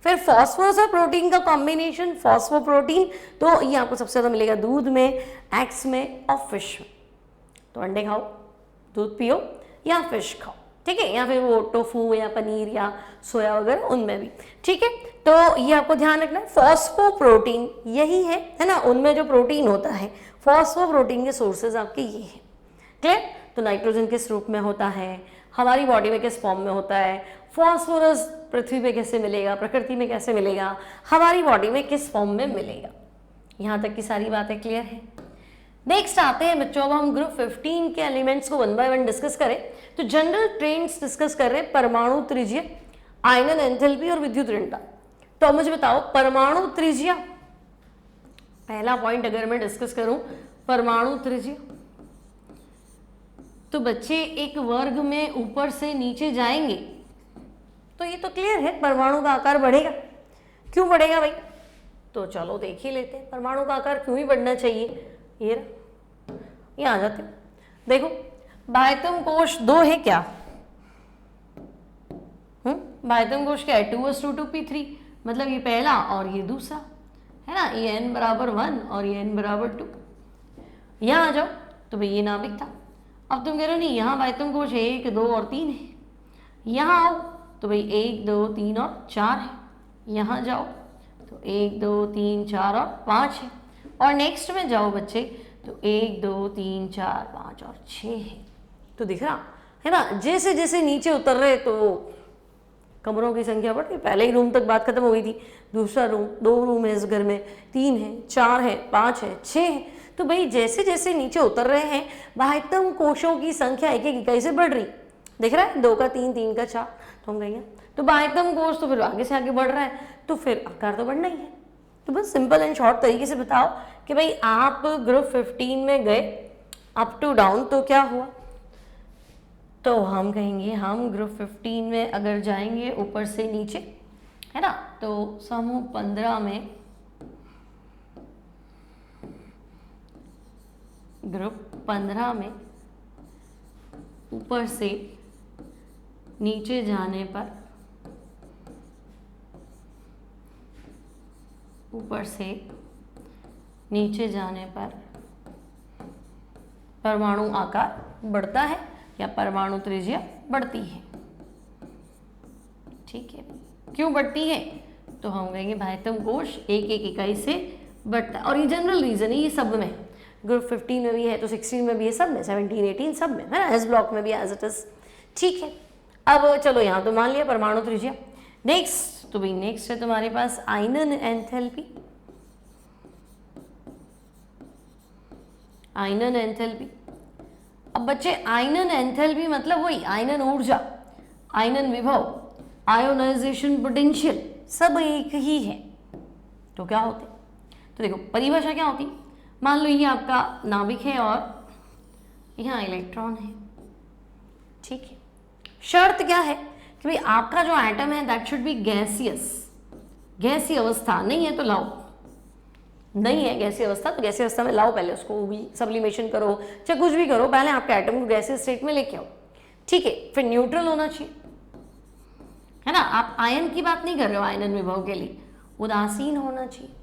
फिर फॉस्फोरस और प्रोटीन का कॉम्बिनेशन फॉस्फोप्रोटीन, तो ये आपको सबसे ज़्यादा मिलेगा दूध में, एग्स में और फिश में। तो अंडे खाओ, दूध पियो या फिश खाओ, ठीक है, या फिर वो टोफू या पनीर या सोया वगैरह उनमें भी, ठीक है। तो ये आपको ध्यान रखना है, फॉस्फोप्रोटीन यही है ना, उनमें जो प्रोटीन होता है, फॉस्फोप्रोटीन के सोर्सेज आपके ये हैं, क्लियर। तो नाइट्रोजन किस रूप में होता है, हमारी बॉडी में किस फॉर्म में होता है, फॉस्फोरस पृथ्वी पे कैसे मिलेगा, प्रकृति में कैसे मिलेगा, हमारी बॉडी में किस फॉर्म में मिलेगा, यहाँ तक की सारी बातें क्लियर है। नेक्स्ट आते हैं बच्चों, अब हम ग्रुप 15 के एलिमेंट्स को 1 बाय 1 डिस्कस करें, तो जनरल ट्रेंड्स डिस्कस कर रहे हैं, परमाणु त्रिज्या, आयनन एंथैल्पी और विद्युत ऋणता। तो अब मुझे बताओ परमाणु त्रिज्या, पहला पॉइंट अगर मैं डिस्कस करूं परमाणु त्रिज्या, तो बच्चे एक वर्ग में ऊपर से नीचे जाएंगे, तो ये तो क्लियर है परमाणु का आकार बढ़ेगा। क्यों बढ़ेगा भाई, तो चलो देख ही लेते हैं परमाणु का आकार क्यों ही बढ़ना चाहिए। ये आ जाते हैं, देखो बाह्यतम कोश 2 है क्या, बाह्यतम कोश क्या है 2:2p3, मतलब ये पहला और ये दूसरा, है ना, ये n बराबर 1 और ये n बराबर 2। यहाँ आ जाओ तो भाई ये नाभिक था। अब तुम कह रहे हो नहीं यहाँ बाह्यतम कोश 1 2 और 3 है, यहाँ आओ तो भाई 1 2 3 और 4 है, यहाँ जाओ तो 1 2 3 4 और 5 है, और नेक्स्ट में जाओ बच्चे तो 1 2 3 4 5 और 6 है। तो दिख रहा है ना, जैसे जैसे नीचे उतर रहे तो कमरों की संख्या बढ़ रही। पहले ही रूम तक बात खत्म हो गई थी, दूसरा रूम, 2 रूम है इस घर में, 3 है, 4 है, 5 है, 6 है। तो भाई जैसे जैसे नीचे उतर रहे हैं बाह्यतम कोशों की संख्या एक एक इकाई से बढ़ रही, दिख रहा है 2 का 3 3 का 4, तो हम कहेंगे तो बाह्यतम कोश तो फिर आगे से आगे बढ़ रहा है, तो फिर आकार तो बढ़ना ही है, तो बस सिंपल एंड शॉर्ट तरीके से बताओ कि भाई आप ग्रुप 15 में गए अप टू डाउन तो क्या हुआ। तो हम कहेंगे हम ग्रुप 15 में अगर जाएंगे ऊपर से नीचे, है ना, तो समूह 15 में, ग्रुप 15 में ऊपर से नीचे जाने पर, ऊपर से नीचे जाने पर परमाणु आकार बढ़ता है या परमाणु त्रिज्या बढ़ती है। ठीक है, क्यों बढ़ती है? तो हम कहेंगे भाइतम कोश एक एक इकाई से बढ़ता है। और ये जनरल रीजन है, ये सब में, ग्रुप 15 में भी है तो 16 में भी है, सब में, 17 18 सब में, है ना, एस ब्लॉक में भी एज इट इज। ठीक है, अब चलो यहाँ तो मान लिया परमाणु त्रिज्या। नेक्स्ट तो भाई नेक्स्ट है तुम्हारे पास आयनन एंथैल्पी। आयनन एंथैल्पी, अब बच्चे आयनन एंथैल्पी मतलब वही आयनन ऊर्जा, आयनन विभव, आयोनाइजेशन पोटेंशियल सब एक ही है। तो क्या होते? तो देखो परिभाषा क्या होती, मान लो ये आपका नाभिक है और यहाँ इलेक्ट्रॉन है। ठीक है, शर्त क्या है कि भाई आपका जो एटम है दैट शुड बी गैसियस, गैसीय अवस्था, नहीं है तो लाओ, नहीं है गैसीय अवस्था तो गैसीय अवस्था में लाओ, पहले उसको भी सब्लिमेशन करो चाहे कुछ भी करो, पहले आपके एटम को गैसीय स्टेट में लेके आओ। ठीक है, फिर न्यूट्रल होना चाहिए, है ना, आप आयन की बात नहीं कर रहे हो, आयनन विभव के लिए उदासीन होना चाहिए।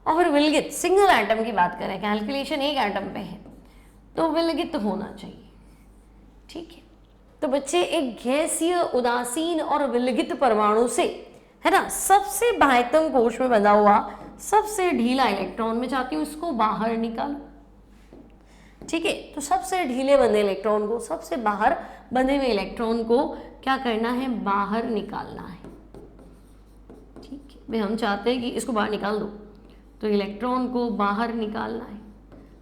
और फिर विलगित, सिंगल एटम की बात करें, कैलकुलेशन एक एटम पे है तो विलगित होना चाहिए। ठीक है, तो बच्चे एक गैसीय, उदासीन और विलगित परमाणु से, है ना, सबसे बाह्यतम कोश में बंधा हुआ सबसे ढीला इलेक्ट्रॉन में चाहती हूँ इसको बाहर निकालो। ठीक है, तो सबसे ढीले बंधे इलेक्ट्रॉन को, सबसे बाहर बंधे हुए इलेक्ट्रॉन को क्या करना है? बाहर निकालना है। ठीक है, भाई हम चाहते हैं कि इसको बाहर निकाल दो, तो इलेक्ट्रॉन को बाहर निकालना है।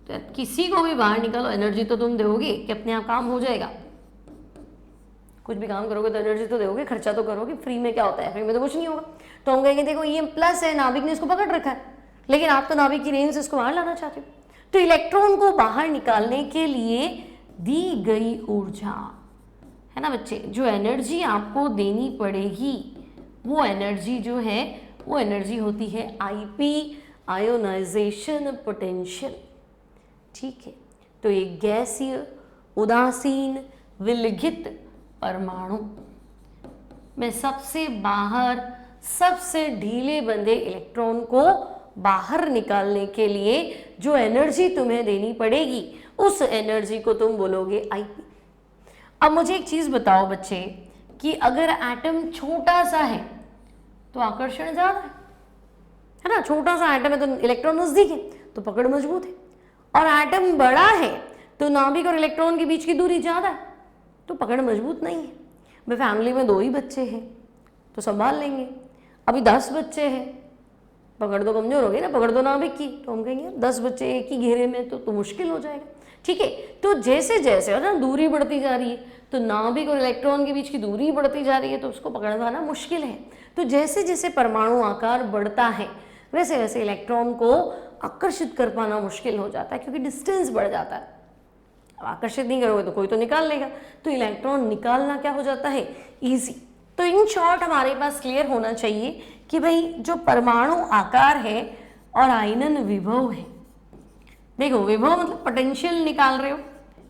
तो किसी को भी बाहर निकालो, एनर्जी तो तुम दोगे कि अपने आप काम हो जाएगा। कुछ भी काम करोगे तो एनर्जी तो दोगे, खर्चा तो करोगे, फ्री में क्या होता है? फ्री में तो कुछ नहीं होगा। तो हम कहेंगे देखो ये प्लस है, नाभिक ने इसको पकड़ रखा है, लेकिन आप तो नाभिक की रेंज से इसको बाहर लाना चाहते हो। तो इलेक्ट्रॉन को बाहर निकालने के लिए दी गई ऊर्जा, है ना बच्चे, जो एनर्जी आपको देनी पड़ेगी वो एनर्जी जो है वो एनर्जी होती है आईपी, आयोनाइजेशन पोटेंशियल। ठीक है, तो ये गैसीय, उदासीन, विलगित परमाणु में सबसे बाहर, सबसे ढीले बंधे इलेक्ट्रॉन को बाहर निकालने के लिए जो एनर्जी तुम्हें देनी पड़ेगी उस एनर्जी को तुम बोलोगे आईपी। अब मुझे एक चीज बताओ बच्चे कि अगर एटम छोटा सा है तो आकर्षण ज्यादा है ना, छोटा सा एटम है तो इलेक्ट्रॉन नजदीक है तो पकड़ मजबूत है, और एटम बड़ा है तो नाभिक और इलेक्ट्रॉन के बीच की दूरी ज्यादा है तो पकड़ मजबूत नहीं है। भाई फैमिली में 2 ही बच्चे हैं तो संभाल लेंगे, अभी 10 बच्चे हैं, पकड़ तो कमजोर हो गई ना, पकड़ तो नाभिक की, तो हम कहेंगे 10 बच्चे एक ही घेरे में तो मुश्किल हो जाएगा। ठीक है, तो जैसे जैसे है ना दूरी बढ़ती जा रही है तो नाभिक और इलेक्ट्रॉन के बीच की दूरी बढ़ती जा रही है तो उसको पकड़ पाना मुश्किल है। तो जैसे जैसे परमाणु आकार बढ़ता है वैसे वैसे इलेक्ट्रॉन को आकर्षित कर पाना मुश्किल हो जाता है, क्योंकि डिस्टेंस बढ़ जाता है। अब आकर्षित नहीं करोगे तो कोई तो निकाल लेगा, तो इलेक्ट्रॉन निकालना क्या हो जाता है? ईजी। तो इन शॉर्ट हमारे पास क्लियर होना चाहिए कि भाई जो परमाणु आकार है और आयनन विभव है, देखो विभव मतलब पोटेंशियल निकाल रहे हो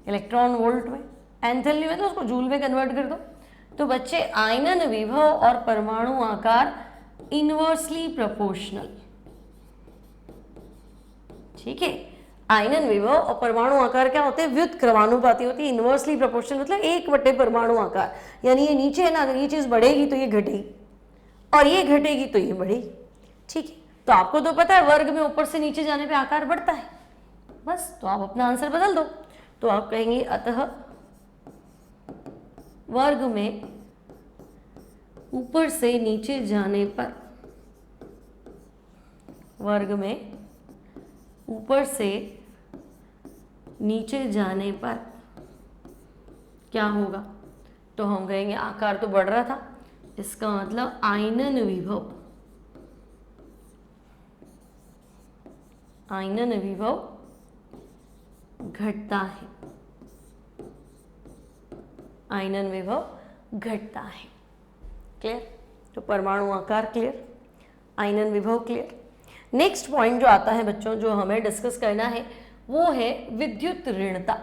इलेक्ट्रॉन वोल्ट में, एंथैल्पी में तो उसको जूल में कन्वर्ट कर दो। तो बच्चे आयनन विभव और परमाणु आकार इनवर्सली प्रोपोर्शनल। ठीक है, आयनन विभव और परमाणु आकार क्या होते हैं? व्युत्क्रमानुपाती होती है। इनवर्सली प्रोपोर्शनल मतलब 1 परमाणु आकार, यानी ये नीचे है ना, अगर ये चीज बढ़ेगी तो ये घटेगी और ये घटेगी तो ये बढ़ेगी। ठीक है, तो आपको तो पता है वर्ग में ऊपर से नीचे जाने पे आकार बढ़ता है, बस तो आप अपना आंसर बदल दो। तो आप कहेंगे अतः वर्ग में ऊपर से नीचे जाने पर, वर्ग में ऊपर से नीचे जाने पर क्या होगा? तो हम कहेंगे आकार तो बढ़ रहा था, इसका मतलब आयनन विभव आयनन विभव घटता है, आयनन विभव घटता है। क्लियर? तो परमाणु आकार क्लियर, आयनन विभव क्लियर। नेक्स्ट पॉइंट जो आता है बच्चों, जो हमें डिस्कस करना है, वो है विद्युत ऋणता,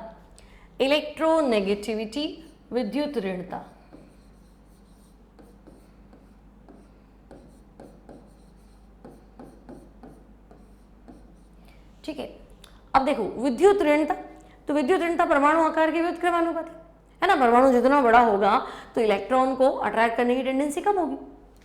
इलेक्ट्रोनेगेटिविटी, विद्युत ऋणता। ठीक है, अब देखो विद्युत ऋणता, तो विद्युत ऋणता परमाणु आकार के विद्युत क्रमानुपाती है ना। परमाणु जितना बड़ा होगा तो इलेक्ट्रॉन को अट्रैक्ट करने की टेंडेंसी कम होगी।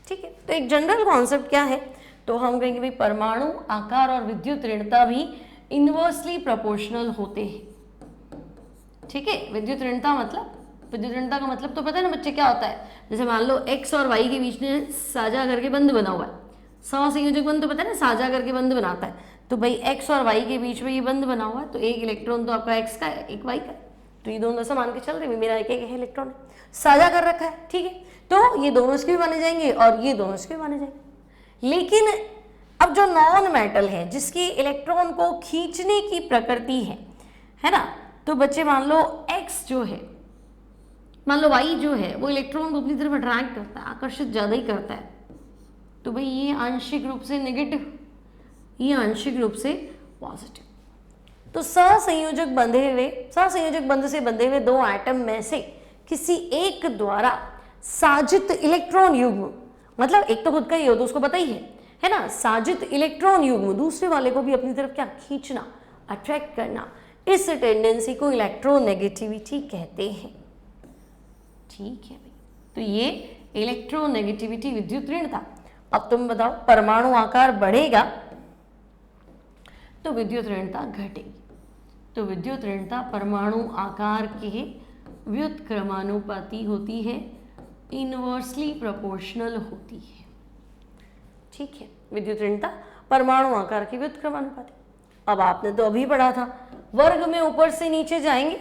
ठीक है, तो एक जनरल कॉन्सेप्ट क्या है, तो हम कहेंगे भाई परमाणु आकार और विद्युत ऋणता भी इनवर्सली प्रोपोर्शनल होते हैं। ठीक है, विद्युत ऋणता मतलब, विद्युत ऋणता का मतलब तो पता है ना बच्चे क्या होता है। जैसे मान लो x और y के बीच में साझा करके बंध बना हुआ है, सहसंयोजक बंध तो पता है ना, साझा करके बंध बनाता है। तो भाई x और y के बीच में ये बंध बना हुआ है, तो एक इलेक्ट्रॉन तो आपका x का है, एक y का है, तो ये दोनों ऐसा मान के चल रहे, मेरा एक एक है इलेक्ट्रॉन है, साझा कर रखा है। ठीक है, तो ये दोनों इसके भी माने जाएंगे और ये दोनों इसके भी माने जाएंगे। लेकिन अब जो नॉन मेटल है, जिसकी इलेक्ट्रॉन को खींचने की प्रकृति है ना, तो बच्चे मान लो x जो है, मान लो y जो है, वो इलेक्ट्रॉन को अपनी तरफ अट्रैक्ट करता है, आकर्षित ज़्यादा ही करता है, तो भाई ये आंशिक रूप से नेगेटिव, ये आंशिक रूप से पॉजिटिव। तो सहसंयोजक बंधे हुए, सहसंयोजक बंध से बंधे हुए दो एटम में से किसी एक द्वारा साजित इलेक्ट्रॉन युग्म, मतलब एक तो खुद का ही हो तो उसको पता ही है ना, साजित इलेक्ट्रॉन युग्म दूसरे वाले को भी अपनी तरफ क्या खींचना, अट्रैक्ट करना, इस टेंडेंसी को इलेक्ट्रोनेगेटिविटी कहते हैं। ठीक है भाई, तो ये इलेक्ट्रोनेगेटिविटी विद्युत ऋणता। अब तुम बताओ, परमाणु आकार बढ़ेगा तो विद्युत ऋणता घटेगी, तो विद्युत ऋणता परमाणु आकार के व्युत्क्रमानुपाती होती है, इनवर्सली प्रोपोर्शनल होती है। ठीक है, विद्युत ऋणता परमाणु आकार के व्युत्क्रमानुपाती। अब आपने तो अभी पढ़ा था, वर्ग में ऊपर से नीचे जाएंगे,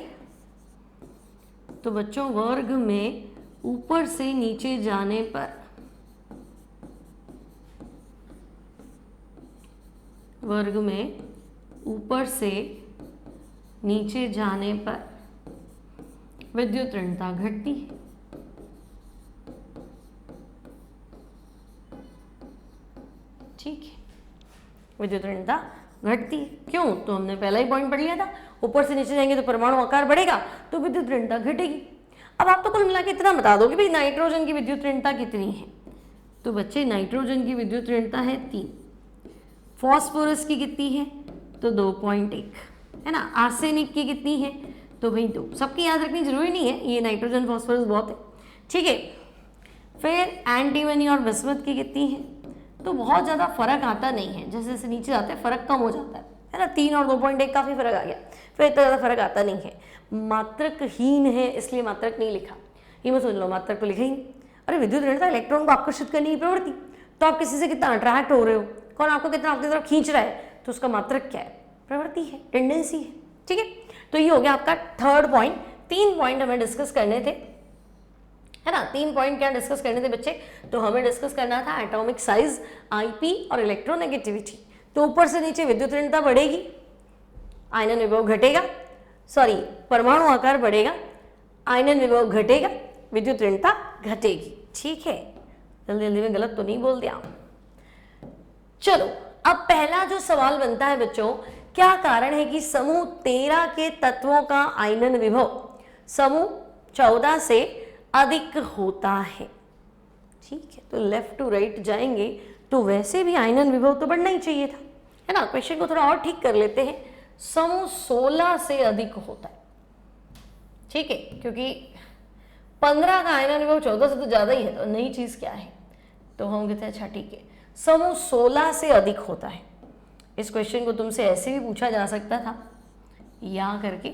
तो बच्चों वर्ग में ऊपर से नीचे जाने पर, वर्ग में ऊपर से नीचे जाने पर विद्युत ऋणता घटती है। ठीक है, विद्युत ऋणता घटती है। क्यों? तो हमने पहला ही पॉइंट पढ़ लिया था, ऊपर से नीचे जाएंगे तो परमाणु आकार बढ़ेगा तो विद्युत ऋणता घटेगी। अब आप तो कुल मिला के इतना बता दो कि भाई नाइट्रोजन की विद्युत ऋणता कितनी है, तो बच्चे नाइट्रोजन की विद्युत ऋणता है 3, फॉस्फोरस की कितनी है, तो 2.1 है ना, आर्सेनिक की कितनी है, तो भाई 2। सबकी याद रखनी जरूरी नहीं है, ये नाइट्रोजन फॉस्फोरस बहुत है। ठीक है, फिर एंटीमनी और बिस्मथ की कितनी है, तो बहुत ज़्यादा फर्क आता नहीं है, जैसे जैसे नीचे जाते हैं फर्क कम हो जाता है ना, 3 और 2.1 काफ़ी फर्क आ गया, फिर इतना ज़्यादा फर्क आता नहीं है। मात्रकहीन है इसलिए मात्रक नहीं लिखा, ये मत सोच लो मात्रक को लिखा ही नहीं। अरे विद्युत ऋणता इलेक्ट्रॉन को आकर्षित करने की प्रवृत्ति, तो आप किसी से कितना अट्रैक्ट हो रहे हो, कौन आपको कितना अपनी तरफ खींच रहा है, तो उसका मात्रक क्या है, प्रवृत्ति है, टेंडेंसी है। ठीक है, तो ये हो गया आपका थर्ड पॉइंट। 3 पॉइंट हमें डिस्कस करने थे, है ना। 3 पॉइंट क्या डिस्कस करने थे बच्चे, तो हमें डिस्कस करना था एटॉमिक साइज, आईपी और इलेक्ट्रोनेगेटिविटी। तो ऊपर से नीचे विद्युत ऋणता बढ़ेगी, आयनन विभव घटेगा, सॉरी परमाणु आकार बढ़ेगा, आयनन विभव घटेगा, विद्युत ऋणता घटेगी। ठीक है, जल्दी जल्दी में गलत तो नहीं बोल दिया। चलो अब पहला जो सवाल बनता है बच्चों, क्या कारण है कि समूह 13 के तत्वों का आयनन विभव समूह 14 से अधिक होता है। ठीक है, तो लेफ्ट टू राइट जाएंगे तो वैसे भी आयनन विभव तो बढ़ना ही चाहिए था, है ना। क्वेश्चन को थोड़ा और ठीक कर लेते हैं, समूह 16 से अधिक होता है। ठीक है, क्योंकि 15 का आयनन विभव 14 से तो ज्यादा ही है, तो नई चीज क्या है, तो हम कहते हैं अच्छा ठीक है, समूह 16 से अधिक होता है। इस क्वेश्चन को तुमसे ऐसे भी पूछा जा सकता था, या करके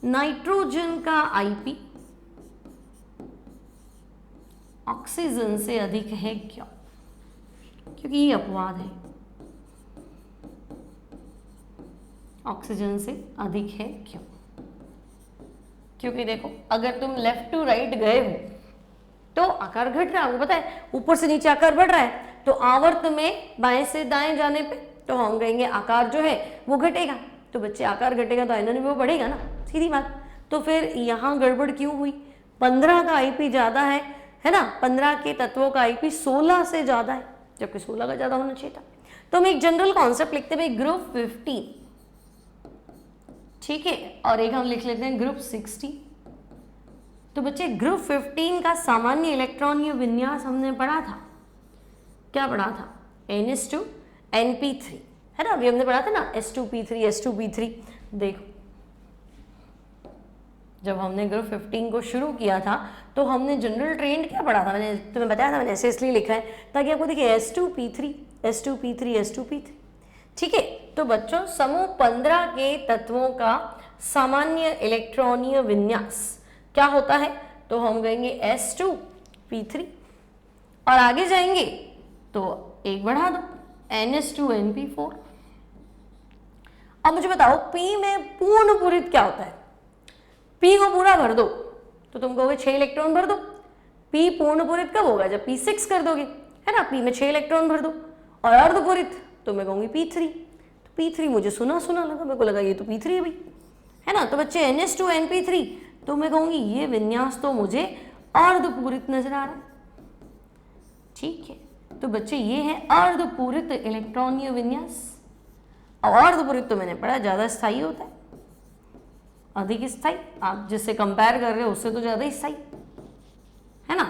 नाइट्रोजन का आईपी ऑक्सीजन से अधिक है क्यों, क्योंकि ये अपवाद है, ऑक्सीजन से अधिक है क्यों, क्योंकि देखो अगर तुम लेफ्ट टू राइट गए हो तो आकार घट रहा है, आपको पता है, ऊपर से नीचे आकार बढ़ रहा है, तो आवर्त में बाएं से दाएं जाने पे तो हम कहेंगे आकार जो है वो घटेगा। तो बच्चे आकार घटेगा तो आयनन भी वो बढ़ेगा ना, सीधी बात। तो फिर यहाँ गड़बड़ क्यों हुई? 15 का आईपी ज़्यादा है ना, 15 के तत्वों का आईपी 16 से ज़्यादा है, जबकि 16 का ज़्यादा होना चाहिए था। तो हम एक जनरल कॉन्सेप्ट लिखते हैं ग्रुप 15, ठीक है, और एक हम लिख लेते हैं ग्रुप 60। तो बच्चे ग्रुप 15 का सामान्य इलेक्ट्रॉनीय विन्यास हमने पढ़ा था, क्या पढ़ा था? NH2 NP3, है ना, अभी हमने पढ़ा था ना S2P3 S2P3। देखो जब हमने ग्रुप 15 को शुरू किया था तो हमने जनरल ट्रेंड क्या पढ़ा था, मैंने तुम्हें बताया था, मैंने ऐसे इसलिए लिखा है ताकि आपको दिखे S2P3 S2P3 S2P3, ठीक है। तो बच्चों समूह 15 के तत्वों का सामान्य इलेक्ट्रॉनीय विन्यास क्या होता है? तो हम कहेंगे S2P3 और आगे जाएंगे तो एक बढ़ा दो NH2 NP4। अब मुझे बताओ P में पूर्ण पूरित क्या होता है? P को पूरा भर दो तो तुम कहोगे 6 इलेक्ट्रॉन भर दो। P पूर्ण पूरित कब होगा? जब P 6 कर दोगे, है ना। P में 6 इलेक्ट्रॉन भर दो। और अर्धपूरित तो मैं कहूंगी P3। तो P3 मुझे सुना सुना लगा, मेरे को लगा ये तो P3 है भाई, है ना। तो बच्चे NH2 NP3 तो मैं कहूंगी ये विन्यास तो मुझे अर्धपूरित नजर आ रहा है, ठीक है। तो बच्चे ये है अर्धपूरित इलेक्ट्रॉनीय विन्यास। और अर्धपूरित तो मैंने पढ़ा ज्यादा स्थायी होता है, अधिक स्थायी, आप जिससे कंपेयर कर रहे हो उससे तो ज्यादा स्थायी, है ना।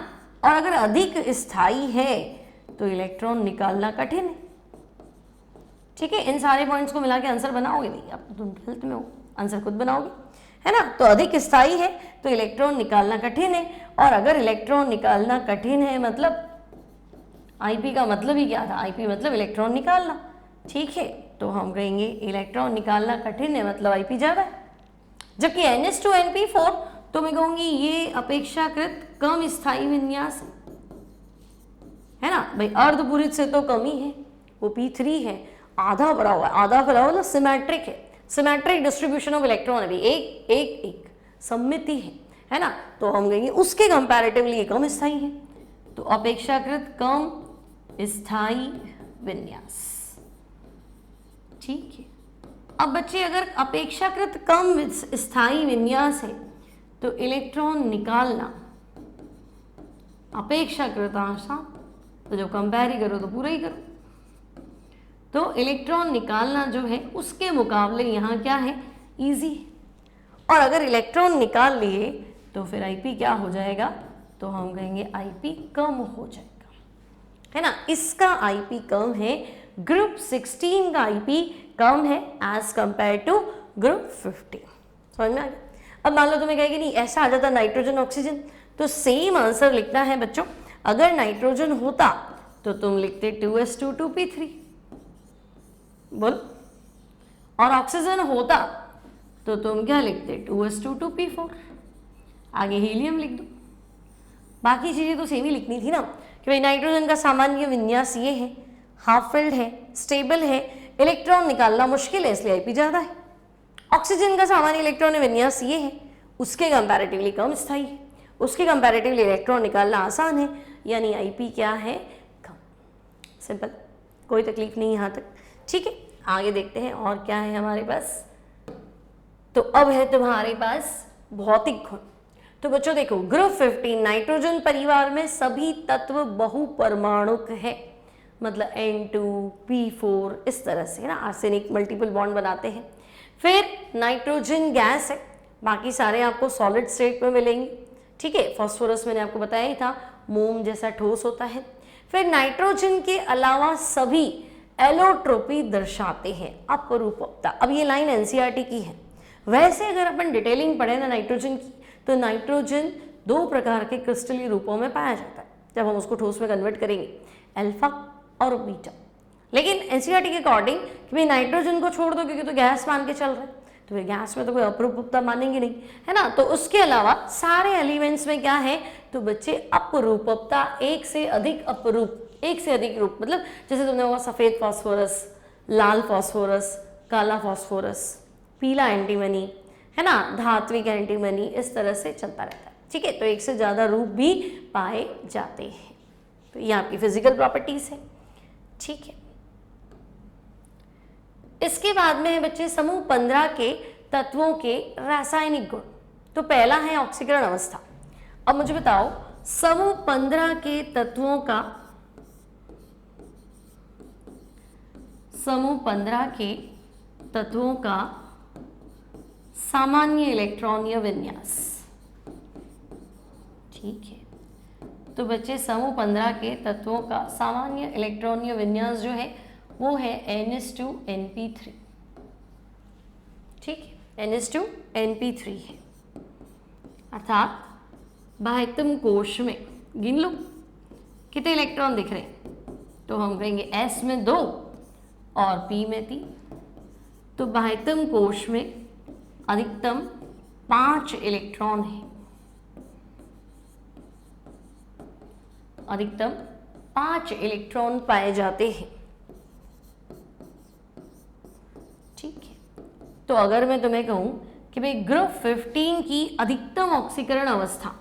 और अगर अधिक स्थायी है तो इलेक्ट्रॉन निकालना कठिन है, ठीक है। इन सारे पॉइंट्स को मिला के आंसर बनाओगे नहीं, अब तुम 12th में हो, आंसर खुद बनाओगे, है ना। तो अधिक स्थायी है तो इलेक्ट्रॉन निकालना कठिन है, और अगर इलेक्ट्रॉन निकालना कठिन है मतलब आईपी का मतलब ही क्या था? आईपी मतलब इलेक्ट्रॉन निकालना, ठीक है। तो हम कहेंगे इलेक्ट्रॉन निकालना कठिन है मतलब आईपी ज्यादा है। जबकि NH2 NP4 तो मैं कहूंगी ये अपेक्षाकृत कम स्थायी विन्यास है ना भाई, अर्धपूरित से तो कम ही है, वो P3 है, आधा भरा हुआ है, आधा भरा हुआ मतलब सिमेट्रिक है, सिमेट्रिक डिस्ट्रीब्यूशन ऑफ इलेक्ट्रॉन है, एक एक एक सममिति है ना। तो हम कहेंगे उसके कंपैरेटिवली ये कम स्थायी है, तो अपेक्षाकृत कम स्थायी विन्यास, ठीक है। अब बच्चे अगर अपेक्षाकृत कम स्थायी विन्यास है तो इलेक्ट्रॉन निकालना अपेक्षाकृत आसान, तो जब कंपेयर ही करो तो पूरा ही करो। तो इलेक्ट्रॉन निकालना जो है उसके मुकाबले यहाँ क्या है? इजी है। और अगर इलेक्ट्रॉन निकाल लिए तो फिर आईपी क्या हो जाएगा? तो हम कहेंगे आईपी कम हो जाएगा, है ना। इसका आईपी कम है, ग्रुप 16 का आईपी कम है एज कंपेयर टू ग्रुप 15। समझ में आ गया? अब मान लो तुम्हें कहेगी नहीं ऐसा आ जाता नाइट्रोजन ऑक्सीजन, तो सेम आंसर लिखना है बच्चों। अगर नाइट्रोजन होता तो तुम लिखते 2s2 2p3, बोल। और ऑक्सीजन होता तो तुम क्या लिखते? 2s2 2p4। आगे हीलियम लिख दो। बाकी चीजें तो सेम ही लिखनी थी ना, कि भाई नाइट्रोजन का सामान्य विन्यास ये है, हाफ फिल्ड है, स्टेबल है, इलेक्ट्रॉन निकालना मुश्किल है इसलिए आईपी ज्यादा है। ऑक्सीजन का सामान्य इलेक्ट्रॉन विन्यास ये है, उसके कंपैरेटिवली कम स्थायी है, उसके कंपैरेटिवली इलेक्ट्रॉन निकालना आसान है, यानी आईपी क्या है? कम। सिंपल, कोई तकलीफ नहीं यहाँ तक, ठीक है। आगे देखते हैं और क्या है हमारे पास। तो अब है तुम्हारे पास भौतिक गुण। तो बच्चों देखो ग्रुप 15 नाइट्रोजन परिवार में सभी तत्व बहुपरमाणुक है, मतलब N2 P4 इस तरह से, ना। आर्सेनिक मल्टीपल बॉन्ड बनाते हैं। फिर नाइट्रोजन गैस है, बाकी सारे आपको सॉलिड स्टेट में मिलेंगे, ठीक है। फास्फोरस मैंने आपको बताया ही था, मोम जैसा ठोस होता है। फिर नाइट्रोजन के अलावा सभी एलोट्रोपी दर्शाते हैं, अपरूपता। अब ये लाइन एनसीईआरटी की है। वैसे अगर अपन डिटेलिंग पढ़े ना नाइट्रोजन की, तो नाइट्रोजन 2 प्रकार के क्रिस्टलीय रूपों में पाया जाता है जब हम उसको ठोस में कन्वर्ट करेंगे, अल्फा और बीटा। लेकिन एनसीईआरटी के अकॉर्डिंग कि भाई नाइट्रोजन को छोड़ दो क्योंकि तो गैस मान के चल रहा है, तो फिर गैस में तो कोई अपरूपता मानेंगे नहीं, है ना। तो उसके अलावा सारे एलिमेंट्स में क्या है? तो बच्चे अपरूपता, एक से अधिक अपरूप, एक से अधिक रूप, मतलब जैसे तुमने वो सफेद फास्फोरस, लाल फास्फोरस, काला फास्फोरस, पीला एंटीमनी, है ना, धात्विक एंटीमनी, इस तरह से चलता रहता है, ठीक है। तो एक से ज्यादा रूप भी पाए जाते हैं। तो ये आपकी फिजिकल प्रॉपर्टीज है, ठीक है। इसके बाद में है बच्चे समूह 15 के तत्वों के रासायनिक गुण। तो पहला है ऑक्सीकरण अवस्था। अब मुझे बताओ समूह 15 के तत्वों का, समूह 15 के तत्वों का सामान्य इलेक्ट्रॉनीय विन्यास। ठीक है, तो बच्चे समूह 15 के तत्वों का सामान्य इलेक्ट्रॉनीय विन्यास जो है वो है NH2NP3। ठीक है, NH2NP3 है। अर्थात बाह्यतम कोश में गिन लो कितने इलेक्ट्रॉन दिख रहे हैं, तो हम कहेंगे S में 2 और P में 3। तो बाह्यतम कोश में अधिकतम 5 इलेक्ट्रॉन है, अधिकतम 5 इलेक्ट्रॉन पाए जाते हैं। ठीक है, तो अगर मैं तुम्हें कहूं कि भाई ग्रुप 15 की अधिकतम ऑक्सीकरण अवस्था,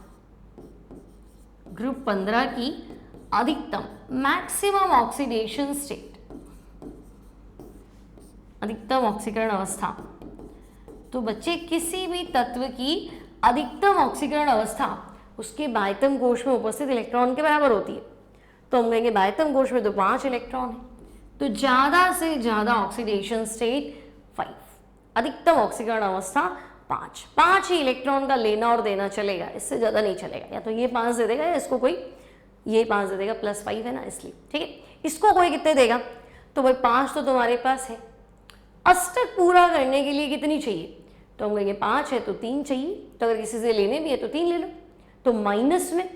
ग्रुप 15 की अधिकतम मैक्सिमम ऑक्सीडेशन स्टेट, अधिकतम ऑक्सीकरण अवस्था, तो बच्चे किसी भी तत्व की अधिकतम ऑक्सीकरण अवस्था उसके बाह्यतम कोश में उपस्थित इलेक्ट्रॉन के बराबर होती है। तो हम कहेंगे बाह्यतम कोश में तो 5 इलेक्ट्रॉन है, तो ज्यादा से ज्यादा ऑक्सीडेशन स्टेट 5, अधिकतम ऑक्सीकरण अवस्था 5 ही इलेक्ट्रॉन का लेना और देना चलेगा, इससे ज्यादा नहीं चलेगा। या तो ये 5 दे देगा या इसको कोई ये 5 दे देगा, +5 है ना इसलिए। ठीक है, इसको कोई कितने देगा, तो भाई 5 तो तुम्हारे पास है। अष्टक पूरा करने के लिए कितनी चाहिए, तो हम कहेंगे 5 है तो 3 चाहिए। तो अगर किसी से लेने भी है तो 3 ले लो। तो माइनस में,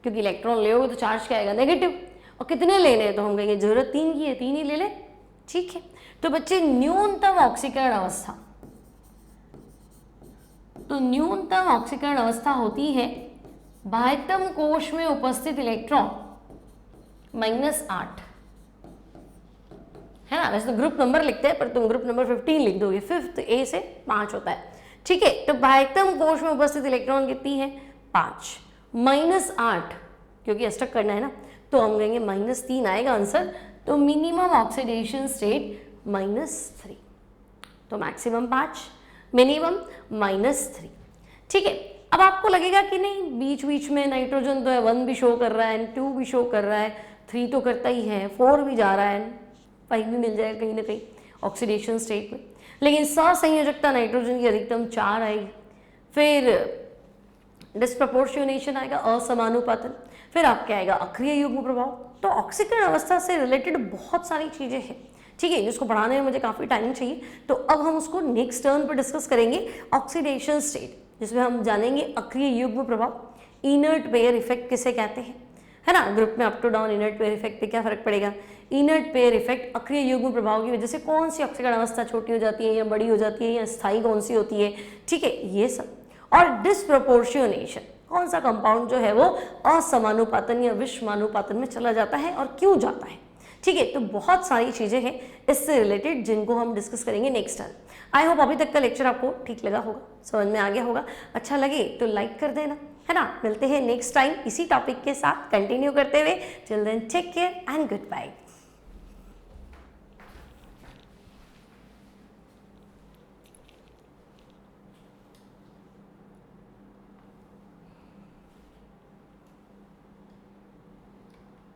क्योंकि इलेक्ट्रॉन ले तो चार्ज क्या आएगा, नेगेटिव। और कितने लेने हैं, तो हम कहेंगे जरूरत 3 की है, 3 ही ले ले। ठीक है, तो बच्चे न्यूनतम ऑक्सीकरण अवस्था, तो न्यूनतम ऑक्सीकरण अवस्था होती है बाह्यतम कोश में उपस्थित इलेक्ट्रॉन -8, है ना। वैसे तो ग्रुप नंबर लिखते हैं पर तुम ग्रुप नंबर 15 लिख दोगे, 5th A से 5 होता है। ठीक है, तो बाह्यतम कोश में उपस्थित इलेक्ट्रॉन कितनी है, 5 -8, क्योंकि अष्टक करना है ना, तो हम कहेंगे -3 आएगा आंसर। तो मिनिमम ऑक्सीडेशन स्टेट -3, तो मैक्सिमम 5, मिनिमम -3। ठीक है, अब आपको लगेगा कि नहीं बीच बीच में नाइट्रोजन तो है 1 भी शो कर रहा है, 2 भी शो कर रहा है, 3 तो करता ही है, 4 भी जा रहा है, 5 भी मिल जाएगा कहीं ना कहीं ऑक्सीडेशन स्टेट में। लेकिन ससंयोजकता नाइट्रोजन की अधिकतम 4 आएगी, फिर डिस्प्रपोर्शनेशन आएगा, असमानुपातन, फिर आपके आएगा अक्रिय युग्म प्रभाव। तो ऑक्सीकरण अवस्था से रिलेटेड बहुत सारी चीजें हैं। ठीक है, जिसको पढ़ाने में मुझे काफी टाइम चाहिए, तो अब हम उसको नेक्स्ट टर्न पर डिस्कस करेंगे। ऑक्सीडेशन स्टेट, जिसमें हम जानेंगे अक्रिय युग्म प्रभाव, इनर्ट पेयर इफेक्ट किसे कहते हैं, है ना। ग्रुप में up to down inert pair effect पे क्या फर्क पड़ेगा, इनर्ट पेयर इफेक्ट अक्रिय युग्म प्रभाव की वजह से कौन सी ऑक्सीकरण अवस्था छोटी हो जाती है या बड़ी हो जाती है या स्थायी कौन सी होती है। ठीक है, ये सब। और डिस्प्रपोर्शनेशन, कौन सा कंपाउंड जो है वो असमानुपातन या विषमानुपातन में चला जाता है और क्यों जाता है। ठीक है, तो बहुत सारी चीजें हैं इससे रिलेटेड जिनको हम डिस्कस करेंगे नेक्स्ट टाइम। आई होप अभी तक का लेक्चर आपको ठीक लगा होगा, समझ में आ गया होगा। अच्छा लगे तो लाइक कर देना, है ना। मिलते हैं नेक्स्ट टाइम इसी टॉपिक के साथ कंटिन्यू करते हुए। Till then take care and good bye.